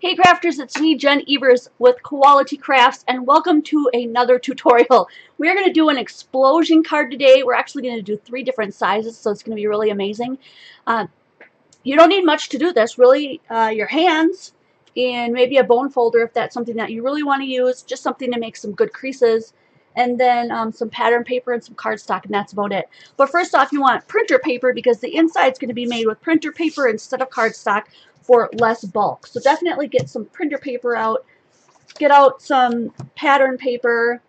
Hey crafters, it's me, Jen Evers with Quality Crafts, and welcome to another tutorial. We're going to do an explosion card today. We're actually going to do 3 different sizes, so it's going to be really amazing. You don't need much to do this, really. Your hands and maybe a bone folder if that's something that you really want to use, just something to make some good creases, and then some pattern paper and some cardstock, and that's about it. But first off, you want printer paper because the inside's going to be made with printer paper instead of cardstock for less bulk. So definitely get some printer paper out, get out some pattern paper.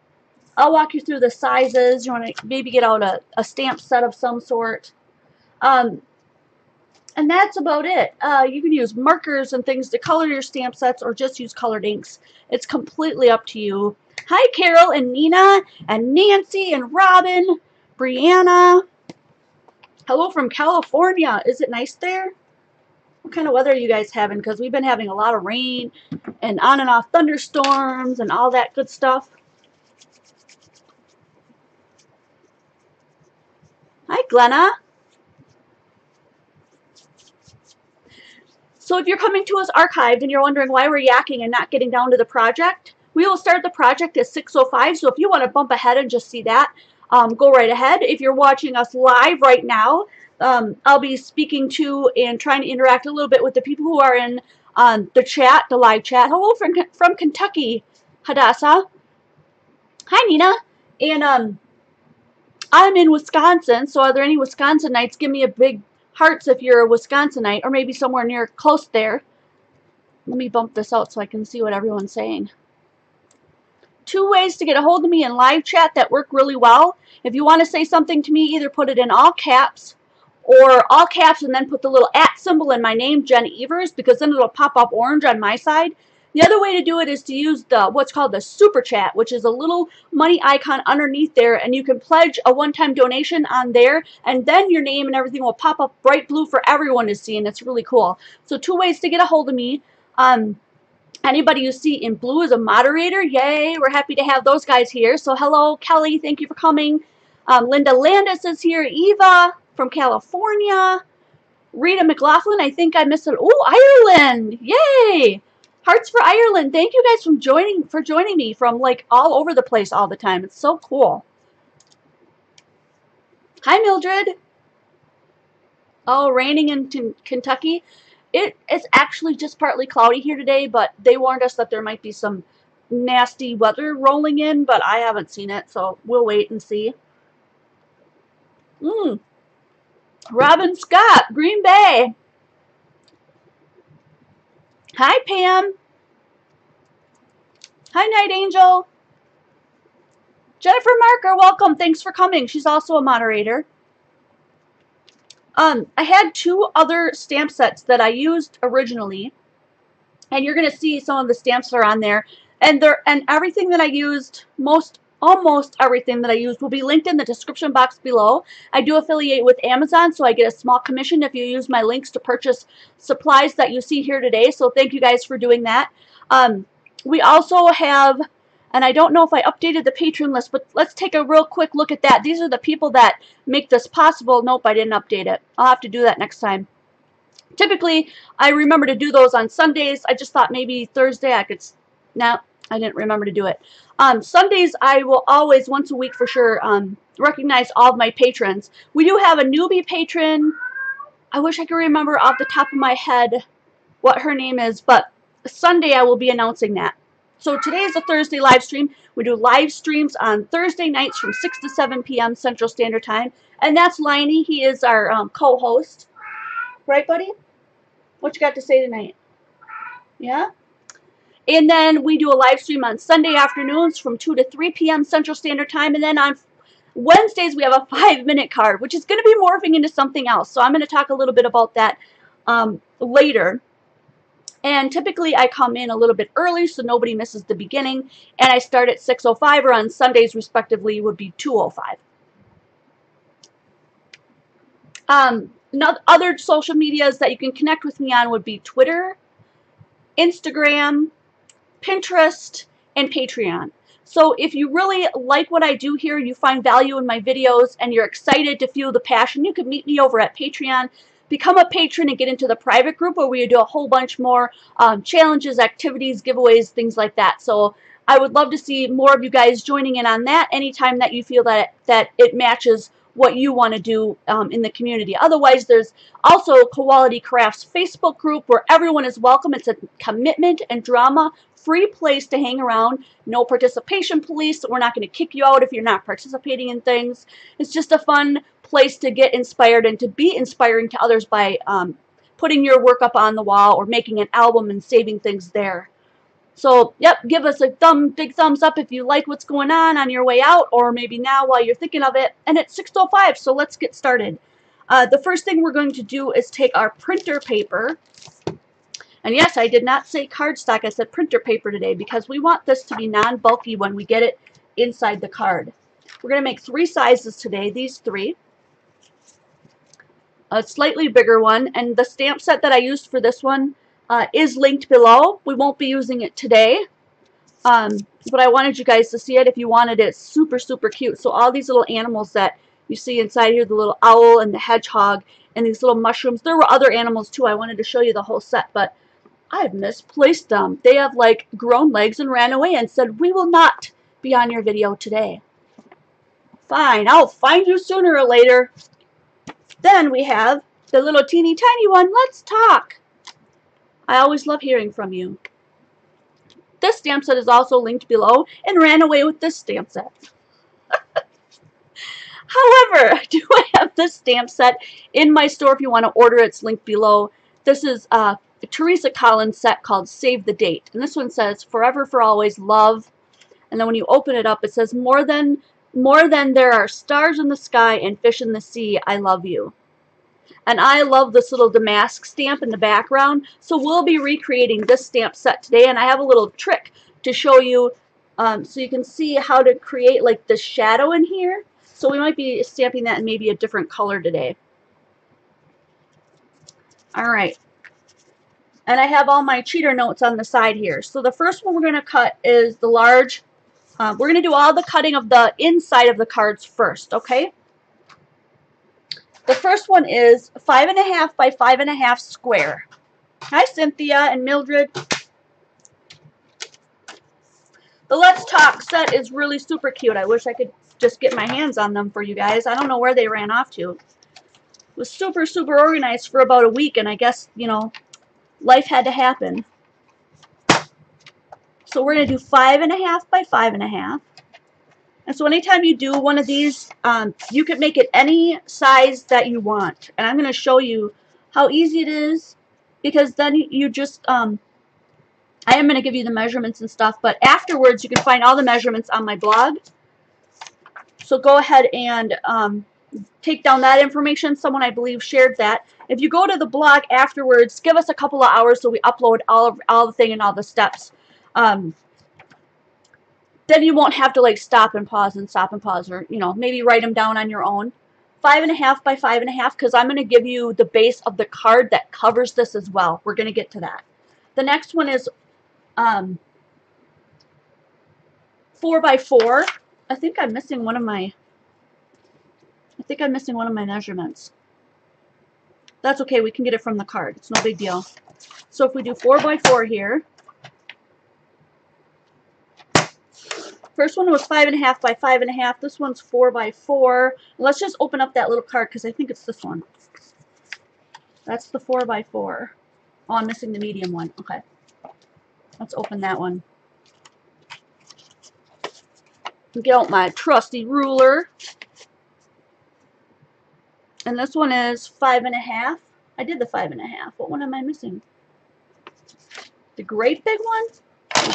I'll walk you through the sizes. You want to maybe get out a stamp set of some sort. And that's about it. You can use markers and things to color your stamp sets or just use colored inks. It's completely up to you. Hi Carol and Nina and Nancy and Robin, Brianna. Hello from California. Is it nice there? What kind of weather are you guys having? Because we've been having a lot of rain and on and off thunderstorms and all that good stuff. Hi, Glenna. So if you're coming to us archived and you're wondering why we're yakking and not getting down to the project, we will start the project at 6:05. So if you want to bump ahead and just see that, go right ahead. If you're watching us live right now, I'll be speaking to and trying to interact a little bit with the people who are in the chat, the live chat. Hello from Kentucky, Hadassah. Hi, Nina. And I'm in Wisconsin, so are there any Wisconsinites? Give me a big hearts if you're a Wisconsinite, or maybe somewhere near close there. Let me bump this out so I can see what everyone's saying. 2 ways to get a hold of me in live chat that work really well. If you want to say something to me, either put it in all caps or all caps and then put the little @ symbol in my name, Jen Evers, because then it'll pop up orange on my side. The other way to do it is to use what's called the super chat, which is a little money icon underneath there, and you can pledge a one-time donation on there, and then your name and everything will pop up bright blue for everyone to see, and it's really cool. So 2 ways to get a hold of me. Anybody you see in blue is a moderator. Yay, we're happy to have those guys here. So hello, Kelly, thank you for coming. Linda Landis is here. Eva from California. Rita McLaughlin, I think I missed it. Oh, Ireland, yay! Hearts for Ireland. Thank you guys for joining me from like all over the place all the time. It's so cool. Hi, Mildred. Oh, raining in Kentucky. It is actually just partly cloudy here today, but they warned us that there might be some nasty weather rolling in, but I haven't seen it, so we'll wait and see. Robin Scott, Green Bay. Hi, Pam. Hi, Night Angel. Jennifer Marker, welcome. Thanks for coming. She's also a moderator. I had 2 other stamp sets that I used originally, and you're going to see some of the stamps that are on there, and everything that I used, almost everything that I used will be linked in the description box below. I do affiliate with Amazon, so I get a small commission if you use my links to purchase supplies that you see here today, so thank you guys for doing that. We also have, and I don't know if I updated the patron list, but let's take a real quick look at that. These are the people that make this possible. Nope, I didn't update it. I'll have to do that next time. Typically, I remember to do those on Sundays. I just thought maybe Thursday I could. No, I didn't remember to do it. Sundays, I will always, once a week for sure, recognize all of my patrons. We do have a newbie patron. I wish I could remember off the top of my head what her name is, but Sunday I will be announcing that. So today is a Thursday live stream. We do live streams on Thursday nights from 6 to 7 p.m. Central Standard Time. And that's Liney. He is our co-host. Right, buddy? What you got to say tonight? Yeah? And then we do a live stream on Sunday afternoons from 2 to 3 p.m. Central Standard Time. And then on Wednesdays, we have a 5-minute card, which is going to be morphing into something else. So I'm going to talk a little bit about that later. And typically I come in a little bit early so nobody misses the beginning. And I start at 6:05, or on Sundays respectively would be 2:05. Other social medias that you can connect with me on would be Twitter, Instagram, Pinterest, and Patreon. So if you really like what I do here, you find value in my videos, and you're excited to feel the passion, you can meet me over at Patreon. become a patron and get into the private group where we do a whole bunch more challenges, activities, giveaways, things like that. So I would love to see more of you guys joining in on that anytime that you feel that it matches what you want to do in the community. Otherwise, there's also Quality Crafts Facebook group where everyone is welcome. It's a commitment and drama free place to hang around. No participation police. We're not going to kick you out if you're not participating in things. It's just a fun place to get inspired and to be inspiring to others by putting your work up on the wall or making an album and saving things there. So, yep, give us a big thumbs up if you like what's going on your way out, or maybe now while you're thinking of it. And it's 6:05, so let's get started. The first thing we're going to do is take our printer paper. And yes, I did not say cardstock, I said printer paper today because we want this to be non-bulky when we get it inside the card. We're going to make 3 sizes today, these 3. A slightly bigger one, and the stamp set that I used for this one is linked below. We won't be using it today, but I wanted you guys to see it if you wanted it. It's super, super cute. So all these little animals that you see inside here, the little owl and the hedgehog and these little mushrooms. There were other animals too. I wanted to show you the whole set, but I've misplaced them. They have like grown legs and ran away and said, we will not be on your video today. Fine, I'll find you sooner or later. Then we have the little teeny tiny one. Let's talk. I always love hearing from you. This stamp set is also linked below and ran away with this stamp set. However, I do have this stamp set in my store if you want to order it. It's linked below. This is a Teresa Collins set called Save the Date. And this one says, forever for always, love. And then when you open it up, it says, more than there are stars in the sky and fish in the sea, I love you. And I love this little damask stamp in the background. So we'll be recreating this stamp set today. And I have a little trick to show you so you can see how to create like the shadow in here. So we might be stamping that in maybe a different color today. All right. And I have all my cheater notes on the side here. So the first one we're going to cut is the large. We're going to do all the cutting of the inside of the cards first, okay? The first one is 5.5 by 5.5 square. Hi, Cynthia and Mildred. The Let's Talk set is really super cute. I wish I could just get my hands on them for you guys. I don't know where they ran off to. It was super, super organized for about a week, and I guess, you know, life had to happen. So we're going to do 5.5 by 5.5. And so anytime you do one of these, you can make it any size that you want. And I'm going to show you how easy it is, because then you just, I am going to give you the measurements and stuff, but afterwards you can find all the measurements on my blog. So go ahead and take down that information. Someone, I believe, shared that. If you go to the blog afterwards, give us a couple of hours so we upload all the thing and all the steps. Then you won't have to like stop and pause, or, you know, maybe write them down on your own. 5.5 by 5.5, because I'm going to give you the base of the card that covers this as well. We're going to get to that. The next one is 4 by 4. I think I'm missing one of my measurements. That's okay. We can get it from the card. It's no big deal. So if we do 4 by 4 here. First one was 5.5 by 5.5. This one's 4 by 4. Let's just open up that little card because I think it's this one. That's the 4 by 4. Oh, I'm missing the medium one. Okay. Let's open that one. Get out my trusty ruler. And this one is 5.5. I did the 5.5. What one am I missing? The great big one?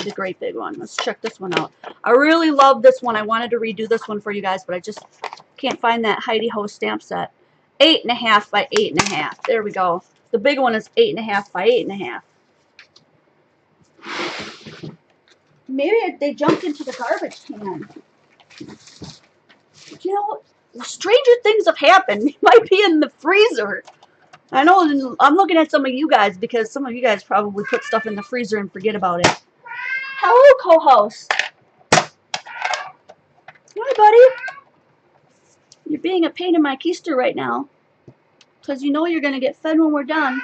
The great big one. Let's check this one out. I really love this one. I wanted to redo this one for you guys, but I just can't find that Heidi Ho stamp set. 8.5 by 8.5. There we go. The big one is 8.5 by 8.5. Maybe they jumped into the garbage can. You know, stranger things have happened. It might be in the freezer. I know I'm looking at some of you guys because some of you guys probably put stuff in the freezer and forget about it. Hello, co-host. Hi, buddy. You're being a pain in my keister right now. because you know you're going to get fed when we're done.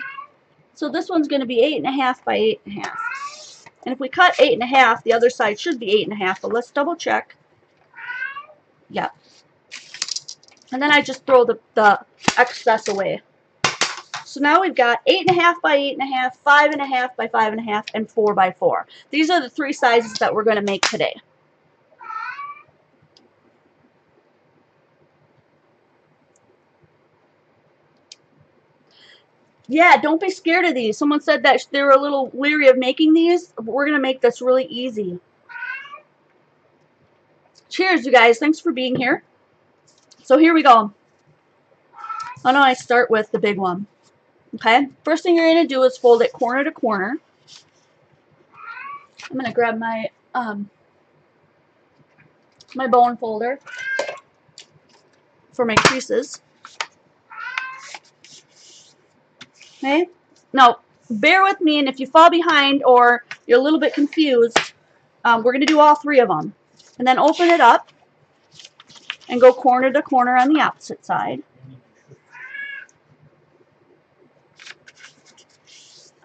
So this one's going to be 8.5 by 8.5. And if we cut 8.5, the other side should be 8.5, but let's double check. Yep. And then I just throw the excess away. So now we've got 8.5 by 8.5, 5.5 by 5.5, and 4 by 4. These are the 3 sizes that we're going to make today. Yeah, don't be scared of these. Someone said that they were a little weary of making these. We're going to make this really easy. Cheers, you guys. Thanks for being here. So here we go. Why don't I start with the big one? Okay, first thing you're going to do is fold it corner to corner. I'm going to grab my my bone folder for my creases. Okay, now bear with me, and if you fall behind or you're a little bit confused, we're going to do all 3 of them. And then open it up and go corner to corner on the opposite side.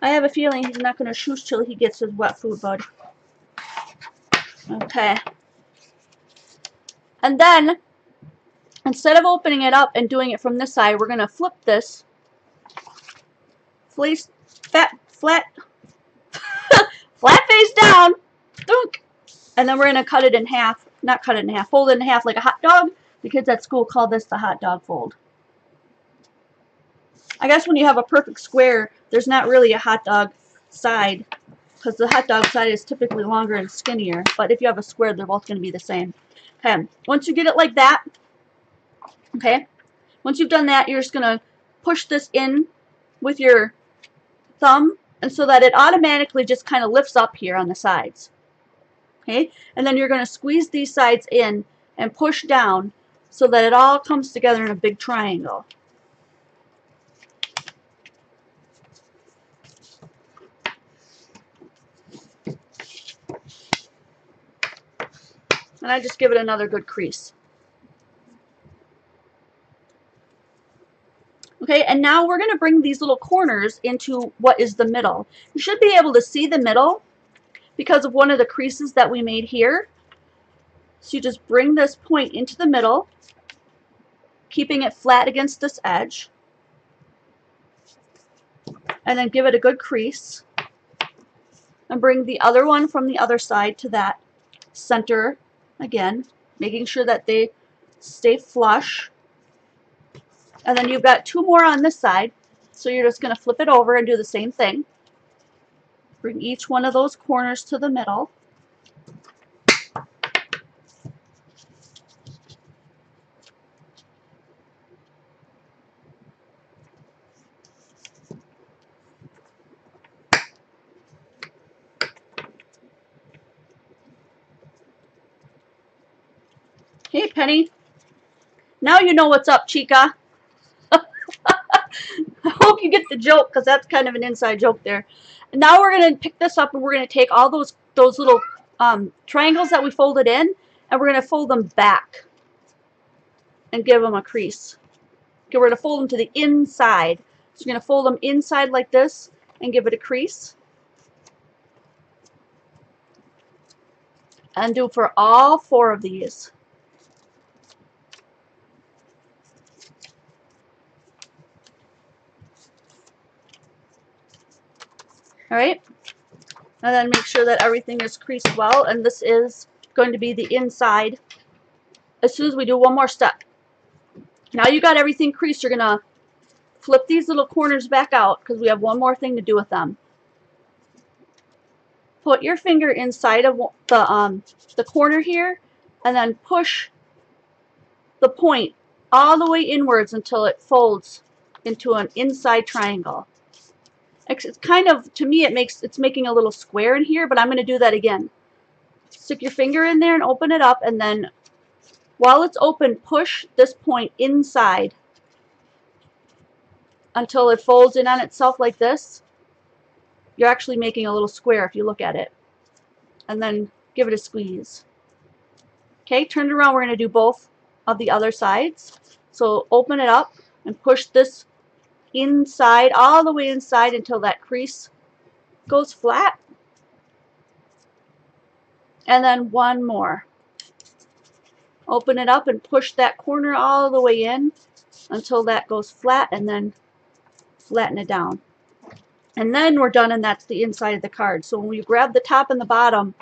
I have a feeling he's not going to shoosh till he gets his wet food, bud. Okay. And then, instead of opening it up and doing it from this side, we're going to flip this flat face down. Dunk. And then we're going to cut it in half. Not cut it in half. Fold it in half like a hot dog. The kids at school call this the hot dog fold. I guess when you have a perfect square, there's not really a hot dog side, because the hot dog side is typically longer and skinnier. But if you have a square, they're both going to be the same. Okay, once you get it like that, okay, once you've done that, you're just going to push this in with your thumb, and so that it automatically just kind of lifts up here on the sides. Okay, and then you're going to squeeze these sides in and push down so that it all comes together in a big triangle. And I just give it another good crease. Okay, and now we're going to bring these little corners into what is the middle. You should be able to see the middle because of one of the creases that we made here. So you just bring this point into the middle, keeping it flat against this edge. And then give it a good crease. And bring the other one from the other side to that center again, making sure that they stay flush. And then you've got 2 more on this side, so you're just going to flip it over and do the same thing. Bring each one of those corners to the middle. Hey, Penny. Now you know what's up, Chica. I hope you get the joke, because that's kind of an inside joke there. And now we're going to pick this up, and we're going to take all those little triangles that we folded in, and we're going to fold them back and give them a crease. Okay, we're going to fold them to the inside. So you're going to fold them inside like this and give it a crease. And do for all 4 of these. Alright, and then make sure that everything is creased well, and this is going to be the inside as soon as we do one more step. Now you got everything creased, you're going to flip these little corners back out because we have one more thing to do with them. Put your finger inside of the corner here, and then push the point all the way inwards until it folds into an inside triangle. It's kind of, to me, it's making a little square in here, but I'm going to do that again. Stick your finger in there and open it up, and then while it's open, push this point inside until it folds in on itself like this. You're actually making a little square if you look at it. And then give it a squeeze. Okay, turn it around. We're going to do both of the other sides. So open it up and push this inside, all the way inside until that crease goes flat. And then one more. Open it up and push that corner all the way in until that goes flat, and then flatten it down. And then we're done, and that's the inside of the card. So when you grab the top and the bottom,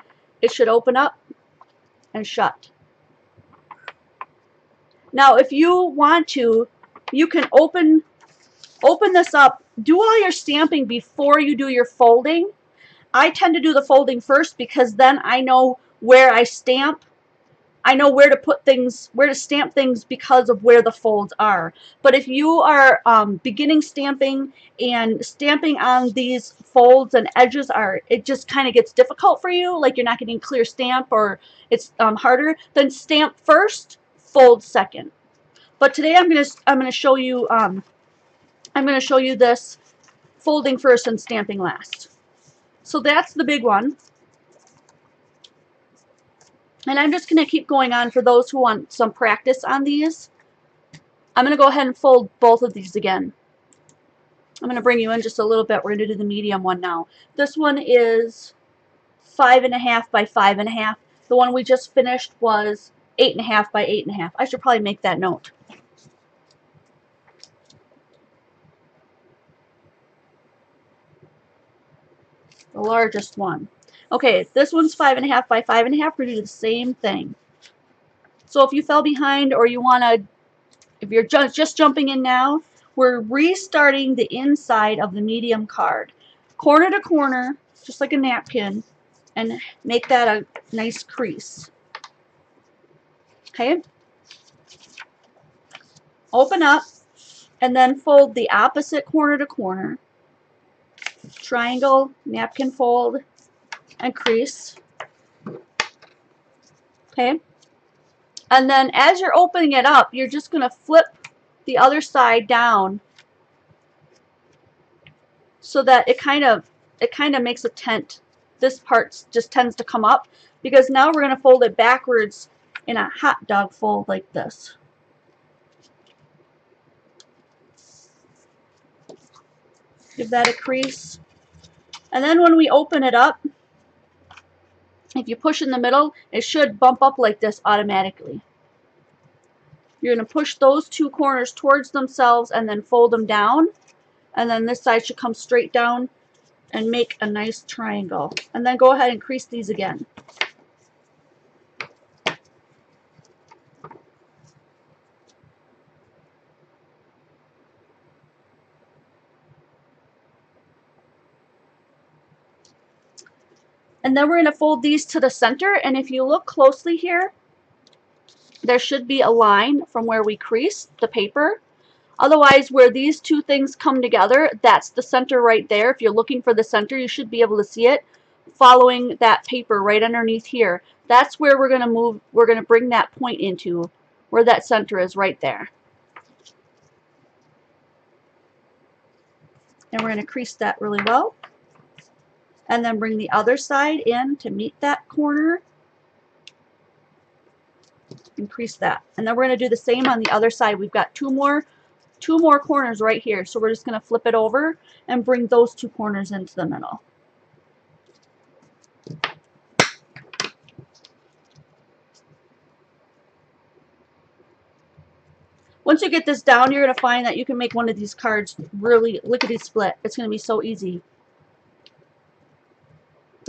it should open up and shut. Now if you want to, you can open this up, do all your stamping before you do your folding. I tend to do the folding first because then I know where I stamp. I know where to put things, where to stamp things because of where the folds are. But if you are beginning stamping and stamping on these folds and edges, it just kind of gets difficult for you, like you're not getting clear stamp or it's harder, then stamp first, fold second. But today I'm gonna show you this folding first and stamping last. So that's the big one. And I'm just going to keep going on for those who want some practice on these. I'm going to go ahead and fold both of these again. I'm going to bring you in just a little bit. We're going to do the medium one now. This one is 5.5 by 5.5. The one we just finished was 8.5 by 8.5. I should probably make that note. The largest one. Okay, this one's 5.5 by 5.5. We're going to do the same thing. So if you fell behind or you want to, if you're just jumping in now, we're restarting the inside of the medium card. Corner to corner, just like a napkin, and make that a nice crease. Okay? Open up, and then fold the opposite corner to corner. Triangle, napkin fold, and crease. Okay? And then as you're opening it up, you're just going to flip the other side down so that it kind of makes a tent. This part just tends to come up because now we're going to fold it backwards in a hot dog fold like this. Give that a crease. And then when we open it up, if you push in the middle, it should bump up like this automatically. You're going to push those two corners towards themselves and then fold them down. And then this side should come straight down and make a nice triangle. And then go ahead and crease these again. And then we're going to fold these to the center, and if you look closely here, there should be a line from where we creased the paper. Otherwise, where these two things come together, that's the center right there. If you're looking for the center, you should be able to see it following that paper right underneath here. That's where we're going to move, we're going to bring that point into, where that center is right there. And we're going to crease that really well. And then bring the other side in to meet that corner. And crease that. And then we're going to do the same on the other side. We've got two more corners right here. So we're just going to flip it over and bring those two corners into the middle. Once you get this down, you're going to find that you can make one of these cards really lickety-split. It's going to be so easy.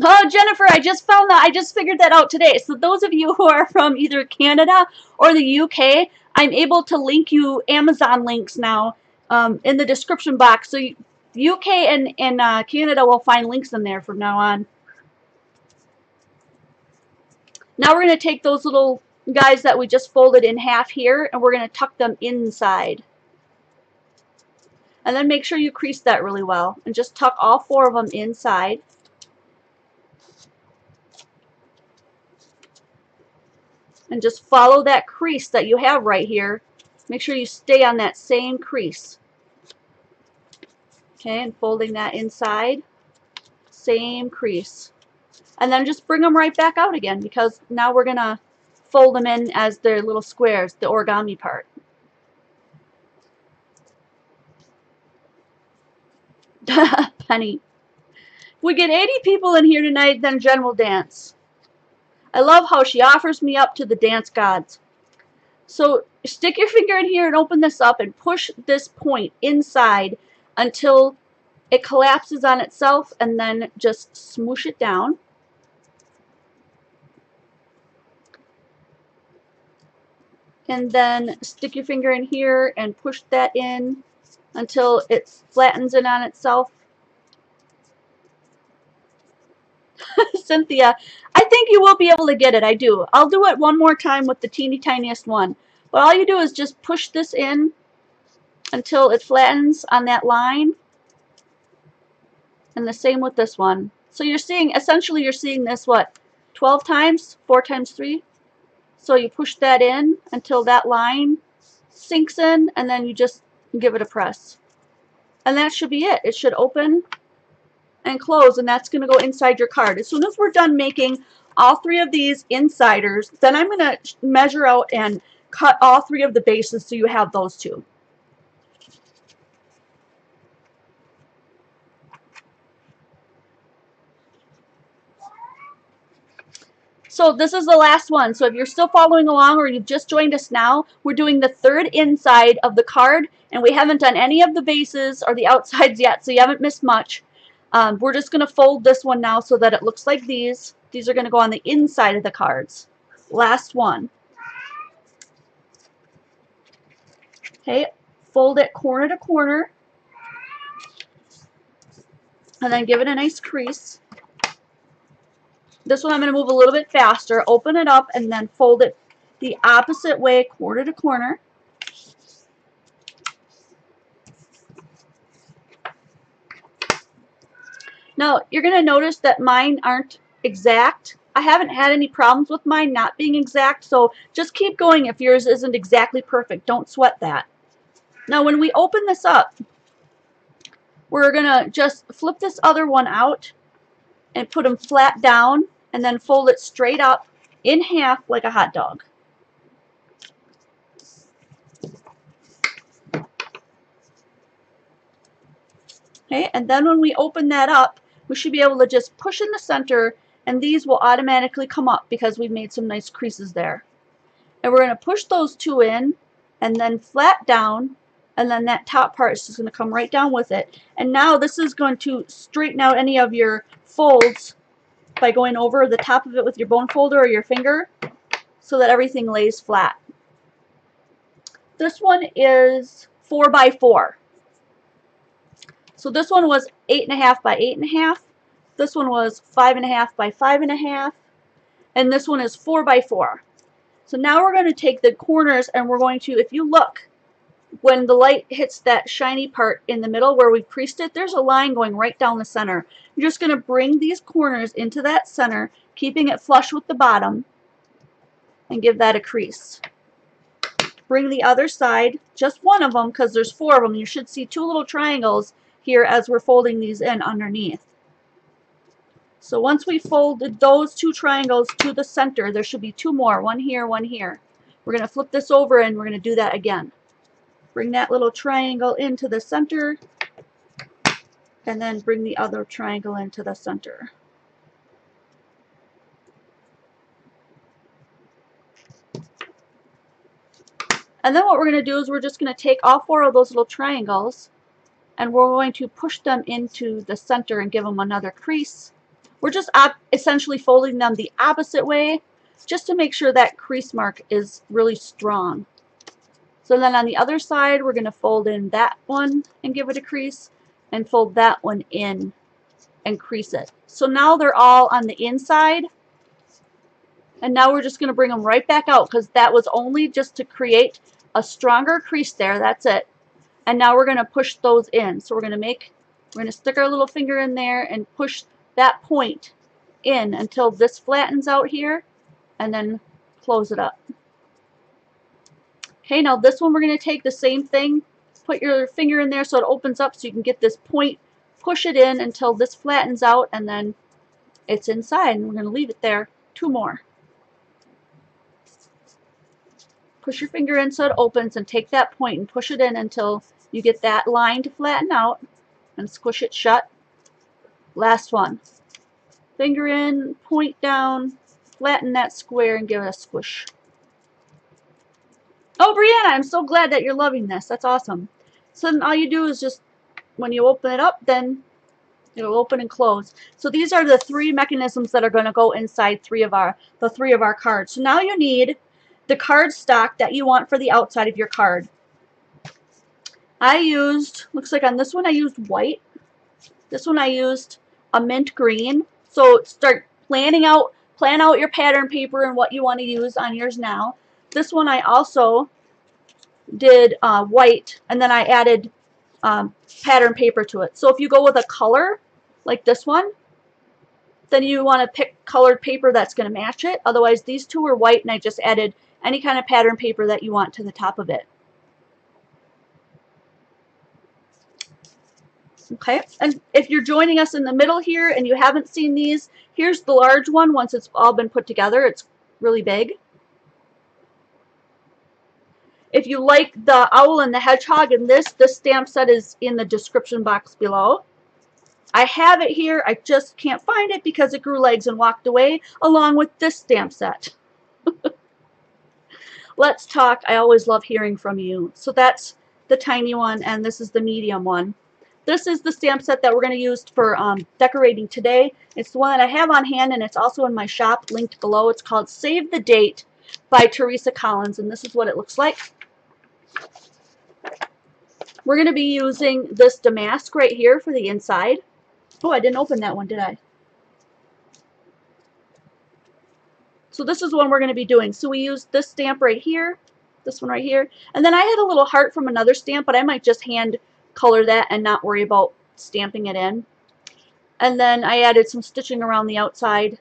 Oh, Jennifer, I just found that. I just figured that out today. So those of you who are from either Canada or the UK, I'm able to link you Amazon links now in the description box. So UK and Canada will find links in there from now on. Now we're going to take those little guys that we just folded in half here, and we're going to tuck them inside. And then make sure you crease that really well. And just tuck all four of them inside. And just follow that crease that you have right here. Make sure you stay on that same crease. Okay, and folding that inside. Same crease. And then just bring them right back out again, because now we're going to fold them in as their little squares, the origami part. Penny. If we get 80 people in here tonight, then Jen will dance. I love how she offers me up to the dance gods. So stick your finger in here and open this up and push this point inside until it collapses on itself, and then just smoosh it down. And then stick your finger in here and push that in until it flattens in on itself. Cynthia, I think you will be able to get it. I do. I'll do it one more time with the teeny tiniest one. But all you do is just push this in until it flattens on that line. And the same with this one. So you're seeing, essentially you're seeing this, what, 12 times? 4 times 3? So you push that in until that line sinks in, and then you just give it a press. And that should be it. It should open and close, and that's going to go inside your card. As soon as we're done making all 3 of these insiders, then I'm going to measure out and cut all 3 of the bases so you have those 2. So this is the last one. So if you're still following along or you've just joined us now, we're doing the 3rd inside of the card, and we haven't done any of the bases or the outsides yet, so you haven't missed much. We're just going to fold this one now so that it looks like these. These are going to go on the inside of the cards. Last one. Okay, fold it corner to corner, and then give it a nice crease. This one I'm going to move a little bit faster. Open it up and then fold it the opposite way, corner to corner. Now, you're going to notice that mine aren't exact. I haven't had any problems with mine not being exact, so just keep going if yours isn't exactly perfect. Don't sweat that. Now, when we open this up, we're going to just flip this other one out and put them flat down, and then fold it straight up in half like a hot dog. Okay, and then when we open that up, we should be able to just push in the center, and these will automatically come up because we've made some nice creases there. And we're going to push those 2 in, and then flat down, and then that top part is just going to come right down with it. And now this is going to straighten out any of your folds by going over the top of it with your bone folder or your finger so that everything lays flat. This one is 4 by 4. So this one was 8.5 by 8.5. This one was 5.5 by 5.5. And this one is 4 by 4. So now we're going to take the corners and we're going to, if you look, when the light hits that shiny part in the middle where we've creased it, there's a line going right down the center. You're just going to bring these corners into that center, keeping it flush with the bottom, and give that a crease. Bring the other side, just one of them because there's 4 of them. You should see 2 little triangles here as we're folding these in underneath. So once we folded those 2 triangles to the center, there should be 2 more, one here, one here. We're going to flip this over and we're going to do that again. Bring that little triangle into the center, and then bring the other triangle into the center. And then what we're going to do is we're just going to take all 4 of those little triangles and we're going to push them into the center and give them another crease. We're just essentially folding them the opposite way just to make sure that crease mark is really strong. So then on the other side, we're going to fold in that one and give it a crease, and fold that one in and crease it. So now they're all on the inside, and now we're just going to bring them right back out because that was only just to create a stronger crease there. That's it. And now we're going to push those in. So we're going to stick our little finger in there and push that point in until this flattens out here, and then close it up. Okay, now this one we're going to take the same thing, put your finger in there so it opens up so you can get this point, push it in until this flattens out, and then it's inside, and we're going to leave it there. 2 more. Push your finger in so it opens and take that point and push it in until you get that line to flatten out. and squish it shut. Last one. Finger in, point down, flatten that square and give it a squish. Oh, Brianna, I'm so glad that you're loving this. That's awesome. So then all you do is just, when you open it up, then it'll open and close. So these are the 3 mechanisms that are going to go inside the three of our cards. So now you need the card stock that you want for the outside of your card. I used, looks like on this one I used white. This one I used a mint green. So plan out your pattern paper and what you want to use on yours now. This one I also did white, and then I added pattern paper to it. So if you go with a color like this one, then you want to pick colored paper that's going to match it. Otherwise, these 2 are white, and I just added any kind of pattern paper that you want to the top of it. Okay, and if you're joining us in the middle here and you haven't seen these, here's the large one. Once it's all been put together, it's really big. If you like the owl and the hedgehog, and this stamp set is in the description box below. I have it here, I just can't find it because it grew legs and walked away, along with this stamp set. Let's talk. I always love hearing from you. So that's the tiny one, and this is the medium one. This is the stamp set that we're going to use for decorating today. It's the one that I have on hand, and it's also in my shop, linked below. It's called Save the Date by Teresa Collins, and this is what it looks like. We're going to be using this damask right here for the inside. Oh, I didn't open that one, did I? So this is one we're going to be doing. So we used this stamp right here, this one right here, and then I had a little heart from another stamp, but I might just hand color that and not worry about stamping it in. And then I added some stitching around the outside.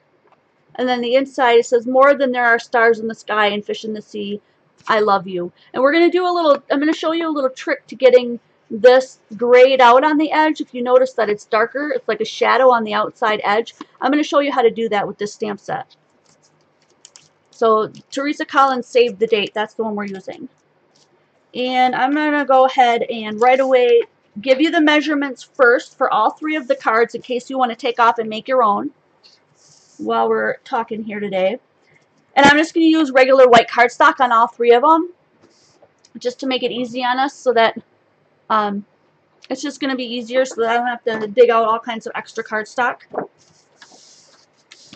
And then the inside, it says, more than there are stars in the sky and fish in the sea, I love you. And we're going to do I'm going to show you a little trick to getting this grayed out on the edge. If you notice that it's darker, it's like a shadow on the outside edge. I'm going to show you how to do that with this stamp set. So Teresa Collins Saved the Date, that's the one we're using. And I'm going to go ahead and right away give you the measurements first for all 3 of the cards in case you want to take off and make your own while we're talking here today. And I'm just going to use regular white cardstock on all 3 of them just to make it easy on us, so that it's just going to be easier, so that I don't have to dig out all kinds of extra cardstock.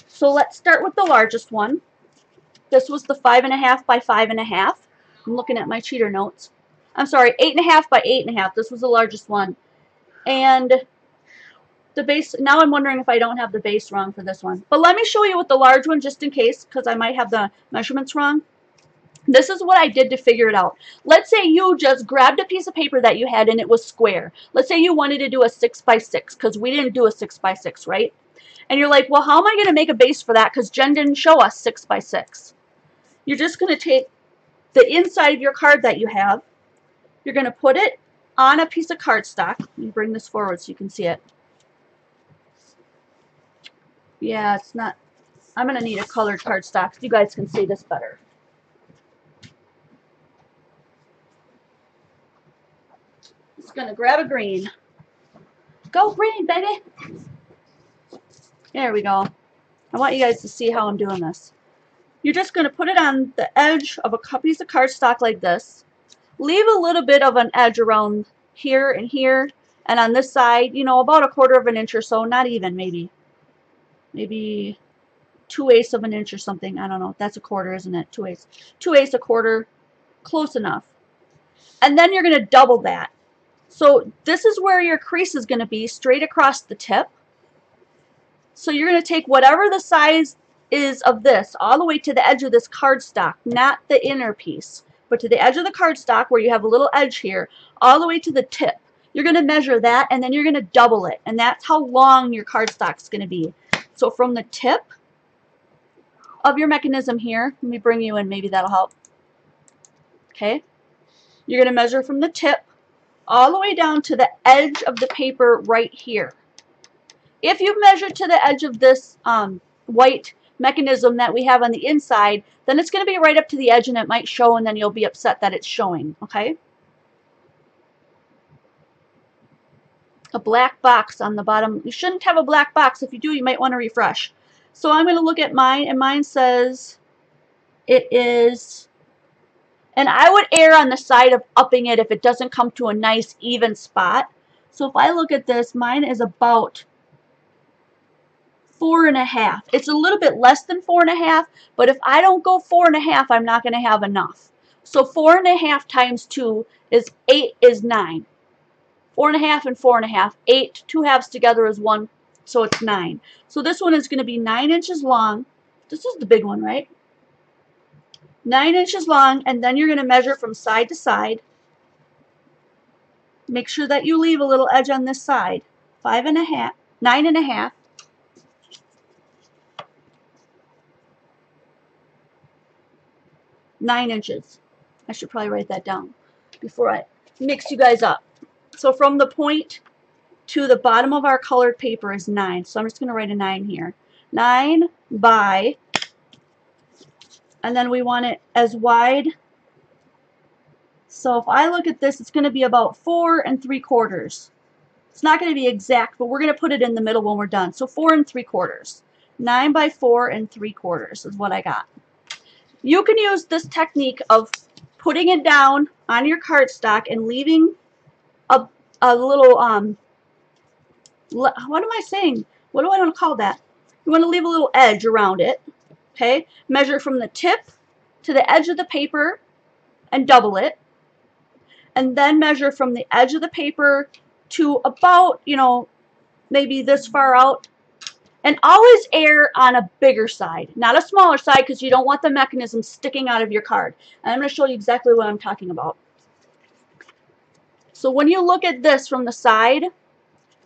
So let's start with the largest one. This was the 5.5 by 5.5. I'm looking at my cheater notes. I'm sorry, 8.5 by 8.5. This was the largest one. And the base, now I'm wondering if I don't have the base wrong for this one. But let me show you with the large one just in case, because I might have the measurements wrong. This is what I did to figure it out. Let's say you just grabbed a piece of paper that you had and it was square. Let's say you wanted to do a 6 by 6, because we didn't do a 6 by 6, right? And you're like, well, how am I going to make a base for that? Because Jen didn't show us 6 by 6. You're just going to take the inside of your card that you have. You're going to put it on a piece of cardstock. Let me bring this forward so you can see it. Yeah, it's not. I'm going to need a colored cardstock so you guys can see this better. Just going to grab a green. Go green, baby. There we go. I want you guys to see how I'm doing this. You're just going to put it on the edge of a piece of cardstock like this. Leave a little bit of an edge around here and here, and on this side, you know, about 1/4 of an inch or so, not even, maybe 2/8 of an inch or something. I don't know. That's 1/4, isn't it? 2/8. 2/8, 1/4, close enough. And then you're going to double that. So this is where your crease is going to be, straight across the tip. So you're going to take whatever the size is of this all the way to the edge of this cardstock, not the inner piece, but to the edge of the cardstock where you have a little edge here, all the way to the tip. You're going to measure that, and then you're going to double it, and that's how long your cardstock is going to be. So from the tip of your mechanism here, let me bring you in, maybe that'll help. Okay, you're going to measure from the tip all the way down to the edge of the paper right here. If you measure to the edge of this white mechanism that we have on the inside, then it's going to be right up to the edge and it might show, and then you'll be upset that it's showing, okay? a black box on the bottom. You shouldn't have a black box. If you do, you might want to refresh. So I'm going to look at mine, and mine says it is, and I would err on the side of upping it if it doesn't come to a nice even spot. So if I look at this, mine is about 4.5. It's a little bit less than 4.5, but if I don't go 4.5, I'm not going to have enough. So 4.5 times 2 is 9. 4.5 and 4.5, 8, 2 halves together is 1, so it's 9. So this one is going to be 9 inches long. This is the big one, right? 9 inches long, and then you're going to measure from side to side. Make sure that you leave a little edge on this side. 5.5, 9.5. 9 inches. I should probably write that down before I mix you guys up. So from the point to the bottom of our colored paper is 9. So I'm just going to write a 9 here. 9 by, and then we want it as wide. So if I look at this, it's going to be about 4 3/4. It's not going to be exact, but we're going to put it in the middle when we're done. So 4 3/4. 9 by 4 3/4 is what I got. You can use this technique of putting it down on your cardstock and leaving a little, what am I saying? What do I want to call that? You want to leave a little edge around it, okay? Measure from the tip to the edge of the paper and double it. And then measure from the edge of the paper to about, you know, maybe this far out. And always err on a bigger side, not a smaller side, because you don't want the mechanism sticking out of your card. And I'm going to show you exactly what I'm talking about. So when you look at this from the side,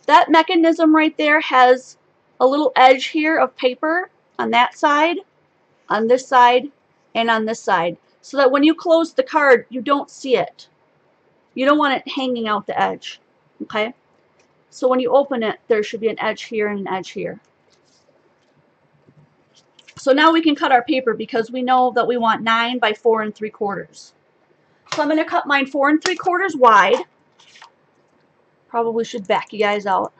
that mechanism right there has a little edge here of paper on that side, on this side, and on this side. So that when you close the card, you don't see it. You don't want it hanging out the edge. Okay? So when you open it, there should be an edge here and an edge here. So now we can cut our paper because we know that we want 9 by 4 3/4. So I'm going to cut mine 4 3/4 wide. Probably should back you guys out.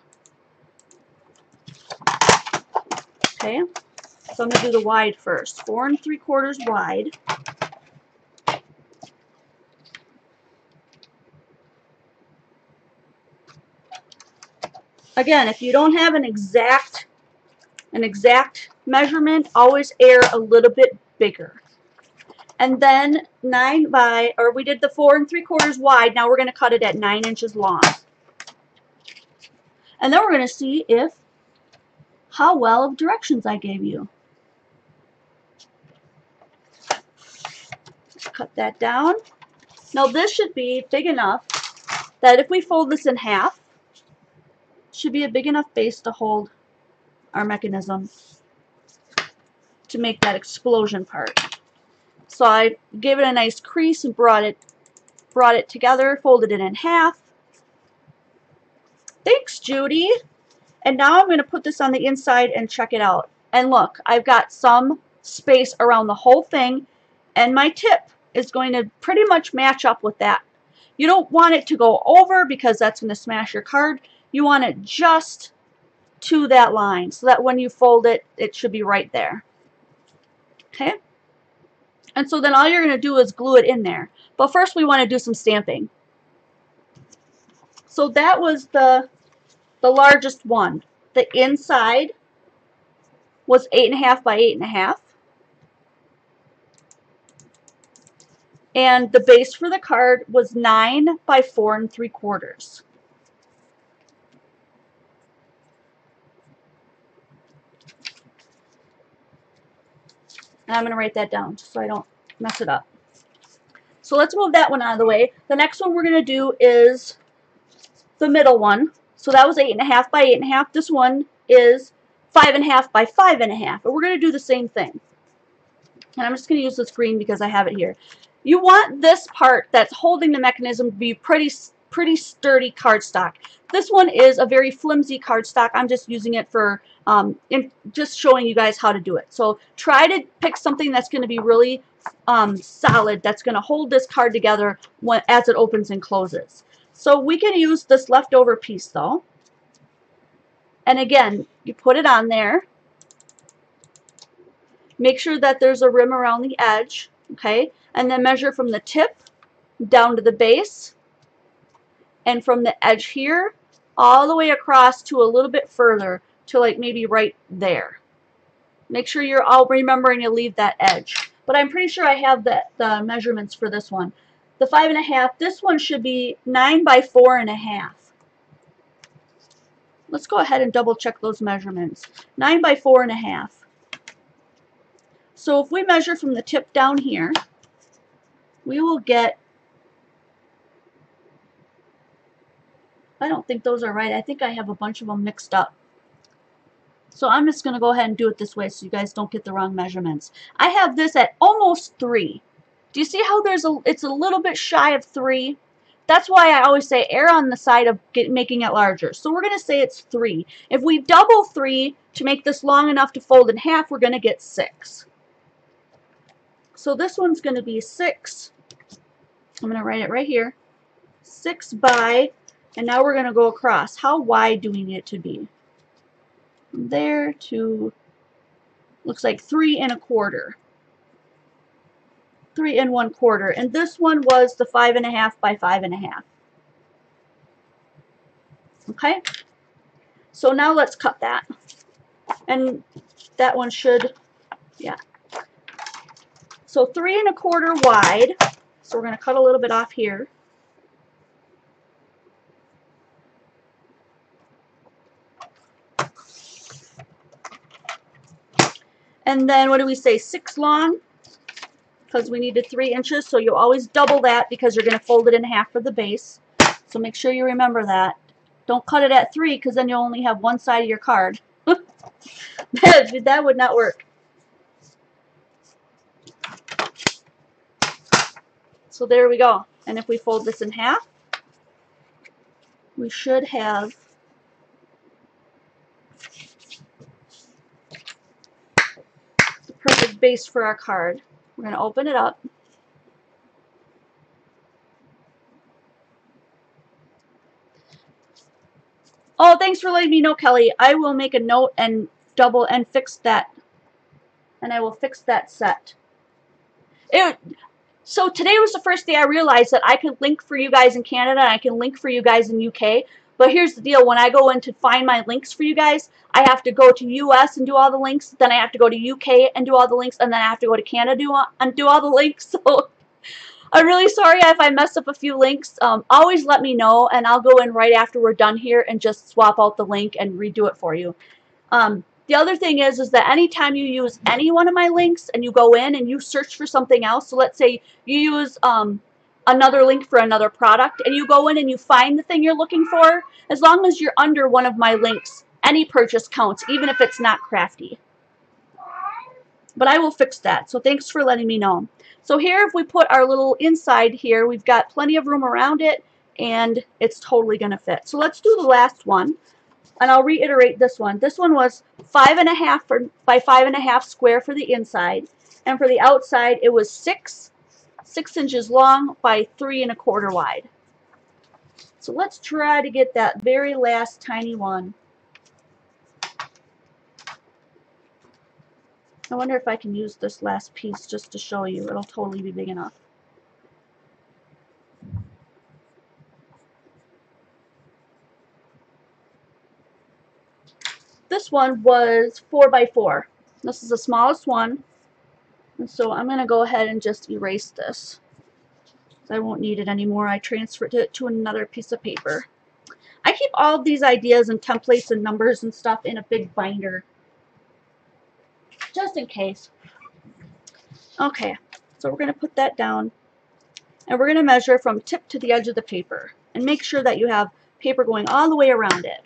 Okay, so I'm going to do the wide first. 4 3/4 wide. Again, if you don't have an exact measurement, always err a little bit bigger. And then 9 by, or we did the 4 3/4 wide, now we're going to cut it at 9 inches long. And then we're going to see how well of directions I gave you. Cut that down. Now this should be big enough that if we fold this in half, it should be a big enough base to hold our mechanism to make that explosion part. So I gave it a nice crease and brought it together, folded it in half. Thanks, Judy. And now I'm going to put this on the inside and check it out. And look, I've got some space around the whole thing, and my tip is going to pretty much match up with that. You don't want it to go over because that's going to smash your card. You want it just to that line so that when you fold it, it should be right there. Okay? And so then all you're going to do is glue it in there. But first we want to do some stamping. So that was the largest one. The inside was 8.5 by 8.5. And the base for the card was 9 by 4 3/4. And I'm going to write that down so I don't mess it up. So let's move that one out of the way. The next one we're going to do is the middle one. So that was 8.5 by 8.5. This one is 5.5 by 5.5. And we're going to do the same thing. And I'm just going to use this green because I have it here. You want this part that's holding the mechanism to be pretty sturdy cardstock. This one is a very flimsy cardstock. I'm just using it for just showing you guys how to do it. So try to pick something that's going to be really solid, that's going to hold this card together as it opens and closes. So we can use this leftover piece though. And again, you put it on there. Make sure that there's a rim around the edge, okay? And then measure from the tip down to the base, and from the edge here all the way across to a little bit further to like maybe right there. Make sure you're all remembering to leave that edge. But I'm pretty sure I have the measurements for this one. The 5.5, this one should be 9 by 4.5. Let's go ahead and double check those measurements. 9 by 4.5. So if we measure from the tip down here, we will get, I don't think those are right. I think I have a bunch of them mixed up. So I'm just going to go ahead and do it this way so you guys don't get the wrong measurements. I have this at almost 3. Do you see how it's a little bit shy of 3? That's why I always say err on the side of making it larger. So we're going to say it's 3. If we double 3 to make this long enough to fold in half, we're going to get 6. So this one's going to be 6. I'm going to write it right here. 6 by, and now we're going to go across. How wide do we need it to be? From there to, looks like 3 1/4. 3 1/4. And this one was the 5.5 by 5.5. Okay? So now let's cut that. And that one should, yeah. So 3 1/4 wide. So we're going to cut a little bit off here. And then what do we say, 6 long? Because we needed 3 inches, so you always double that because you're going to fold it in half for the base. So make sure you remember that. Don't cut it at 3 because then you'll only have one side of your card. That would not work. So there we go. And if we fold this in half, we should have the perfect base for our card. We're going to open it up. Oh, thanks for letting me know, Kelly. I will make a note and double and fix that. And I will fix that set. So today was the first day I realized that I could link for you guys in Canada and I can link for you guys in UK. But here's the deal. When I go in to find my links for you guys, I have to go to US and do all the links. Then I have to go to UK and do all the links. And then I have to go to Canada and do all the links. So I'm really sorry if I messed up a few links. Always let me know, and I'll go in right after we're done here and just swap out the link and redo it for you. The other thing is that anytime you use any one of my links and you go in and you search for something else, so let's say you use another link for another product and you go in and you find the thing you're looking for, as long as you're under one of my links, any purchase counts, even if it's not crafty. But I will fix that, so thanks for letting me know. So here, if we put our little inside here, we've got plenty of room around it, and it's totally going to fit. So let's do the last one, and I'll reiterate this one. This one was 5.5 by 5.5 square for the inside, and for the outside, it was 6 inches long by 3 1/4 wide. So let's try to get that very last tiny one. I wonder if I can use this last piece just to show you. It'll totally be big enough. This one was 4 by 4. This is the smallest one. And so I'm going to go ahead and just erase this. I won't need it anymore. I transferred it to another piece of paper. I keep all of these ideas and templates and numbers and stuff in a big binder, just in case. Okay, so we're going to put that down, and we're going to measure from tip to the edge of the paper, and make sure that you have paper going all the way around it.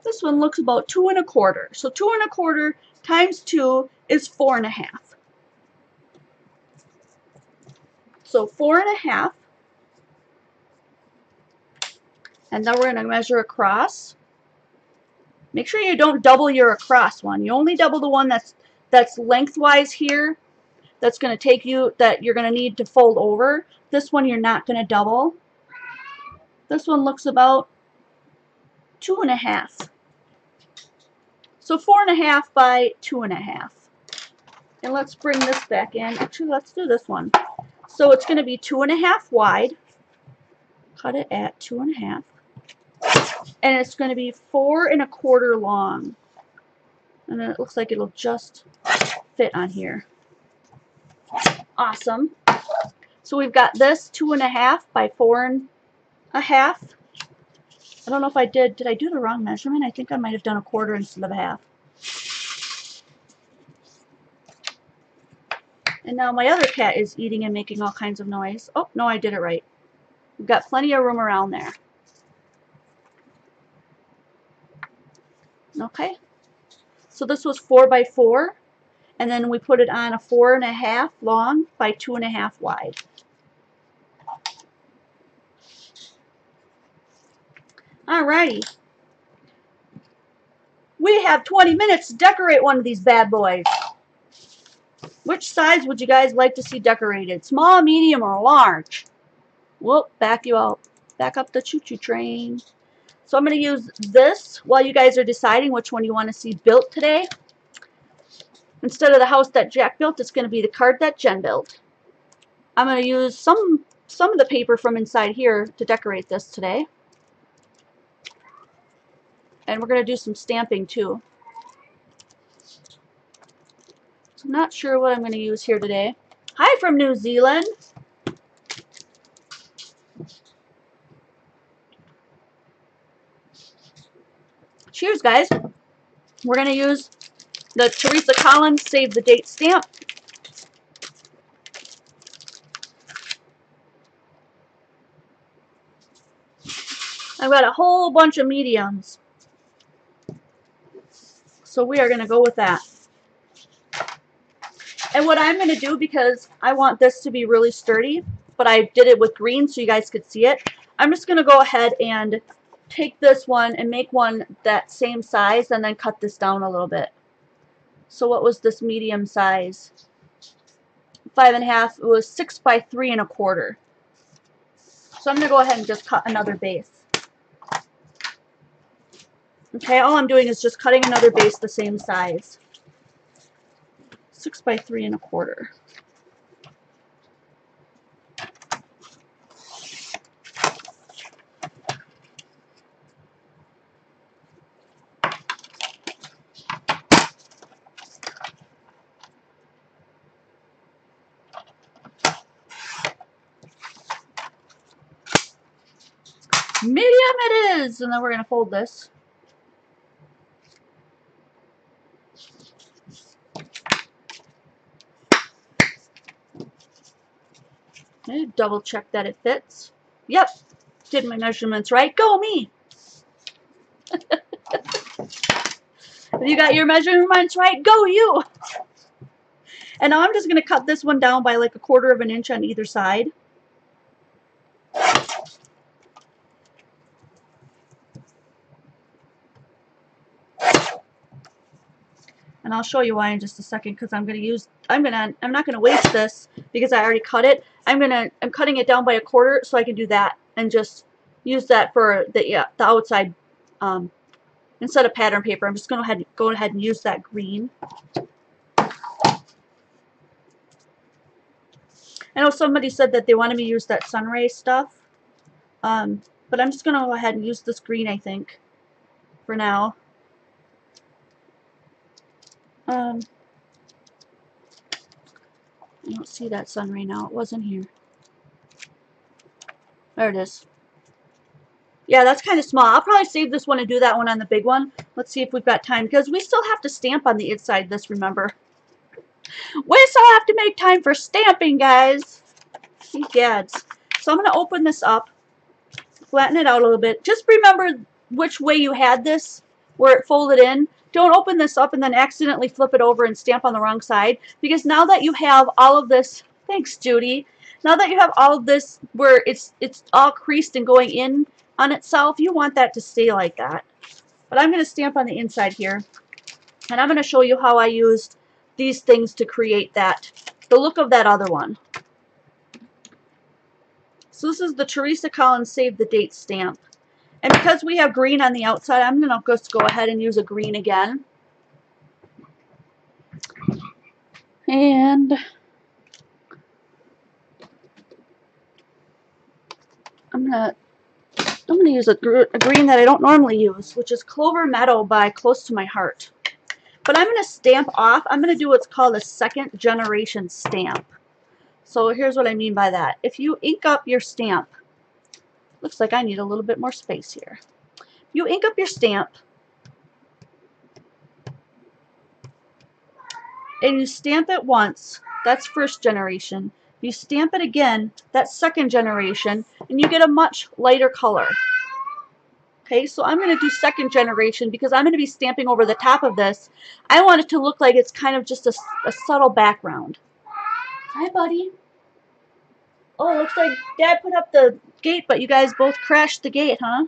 This one looks about 2 1/4. So 2 1/4 times 2 is 4 1/2. So 4 1/2. And then we're going to measure across. Make sure you don't double your across one. You only double the one that's lengthwise here. That's going to take you, that you're going to need to fold over. This one you're not going to double. This one looks about 2.5. So 4.5 by 2.5. And let's bring this back in. Actually, let's do this one. So it's going to be 2.5 wide. Cut it at 2.5. And it's going to be 4.25 long. And then it looks like it'll just fit on here. Awesome. So we've got this 2.5 by 4.5. I don't know if I did I do the wrong measurement? I think I might have done 1/4 instead of 1/2. And now my other cat is eating and making all kinds of noise. Oh, no, I did it right. We've got plenty of room around there. Okay. So this was 4 by 4. And then we put it on a 4.5 long by 2.5 wide. Alrighty. We have 20 minutes to decorate one of these bad boys. Which size would you guys like to see decorated? Small, medium, or large? Whoop, back you out. Back up the choo-choo train. So I'm going to use this while you guys are deciding which one you want to see built today. Instead of the house that Jack built, it's going to be the card that Jen built. I'm going to use some of the paper from inside here to decorate this today. And we're going to do some stamping too. So I'm not sure what I'm going to use here today. Hi from New Zealand. Cheers, guys. We're going to use the Teresa Save the Date stamp. I've got a whole bunch of mediums. So we are going to go with that. And what I'm going to do, because I want this to be really sturdy, but I did it with green so you guys could see it, I'm just going to go ahead and take this one and make one that same size and then cut this down a little bit. So what was this medium size? 5.5. It was 6 by 3.25. So I'm going to go ahead and just cut another base. Okay, all I'm doing is just cutting another base the same size. 6 by 3.25. Medium it is! And then we're going to fold this. Okay, double check that it fits. Yep, did my measurements right. Go me! If you got your measurements right, go you! And now I'm just going to cut this one down by like 1/4 inch on either side. And I'll show you why in just a second, because I'm not going to waste this because I already cut it. I'm cutting it down by 1/4 so I can do that and just use that for the outside. Instead of pattern paper, I'm just going to go ahead and use that green. I know somebody said that they wanted me to use that sunray stuff, but I'm just going to go ahead and use this green, I think, for now. I don't see that sunray now. It wasn't here. There it is. Yeah, that's kind of small. I'll probably save this one and do that one on the big one. Let's see if we've got time, because we still have to stamp on the inside of this, remember. We still have to make time for stamping, guys. Egads. So I'm going to open this up, flatten it out a little bit. Just remember which way you had this, where it folded in. Don't open this up and then accidentally flip it over and stamp on the wrong side, because now that you have all of this, thanks Judy, now that you have all of this where it's all creased and going in on itself, you want that to stay like that. But I'm going to stamp on the inside here, and I'm going to show you how I used these things to create that, the look of that other one. So this is the Teresa Save the Date stamp. And because we have green on the outside, I'm going to just go ahead and use a green again. And I'm going to use a green that I don't normally use, which is Clover Meadow by Close to My Heart. But I'm going to stamp off. I'm going to do what's called a second generation stamp. So here's what I mean by that. If you ink up your stamp, looks like I need a little bit more space here. You ink up your stamp and you stamp it once, that's first generation. You stamp it again, that's second generation, and you get a much lighter color. Okay, so I'm going to do second generation because I'm going to be stamping over the top of this. I want it to look like it's kind of just a subtle background. Hi, buddy. Oh, it looks like Dad put up the gate, but you guys both crashed the gate, huh?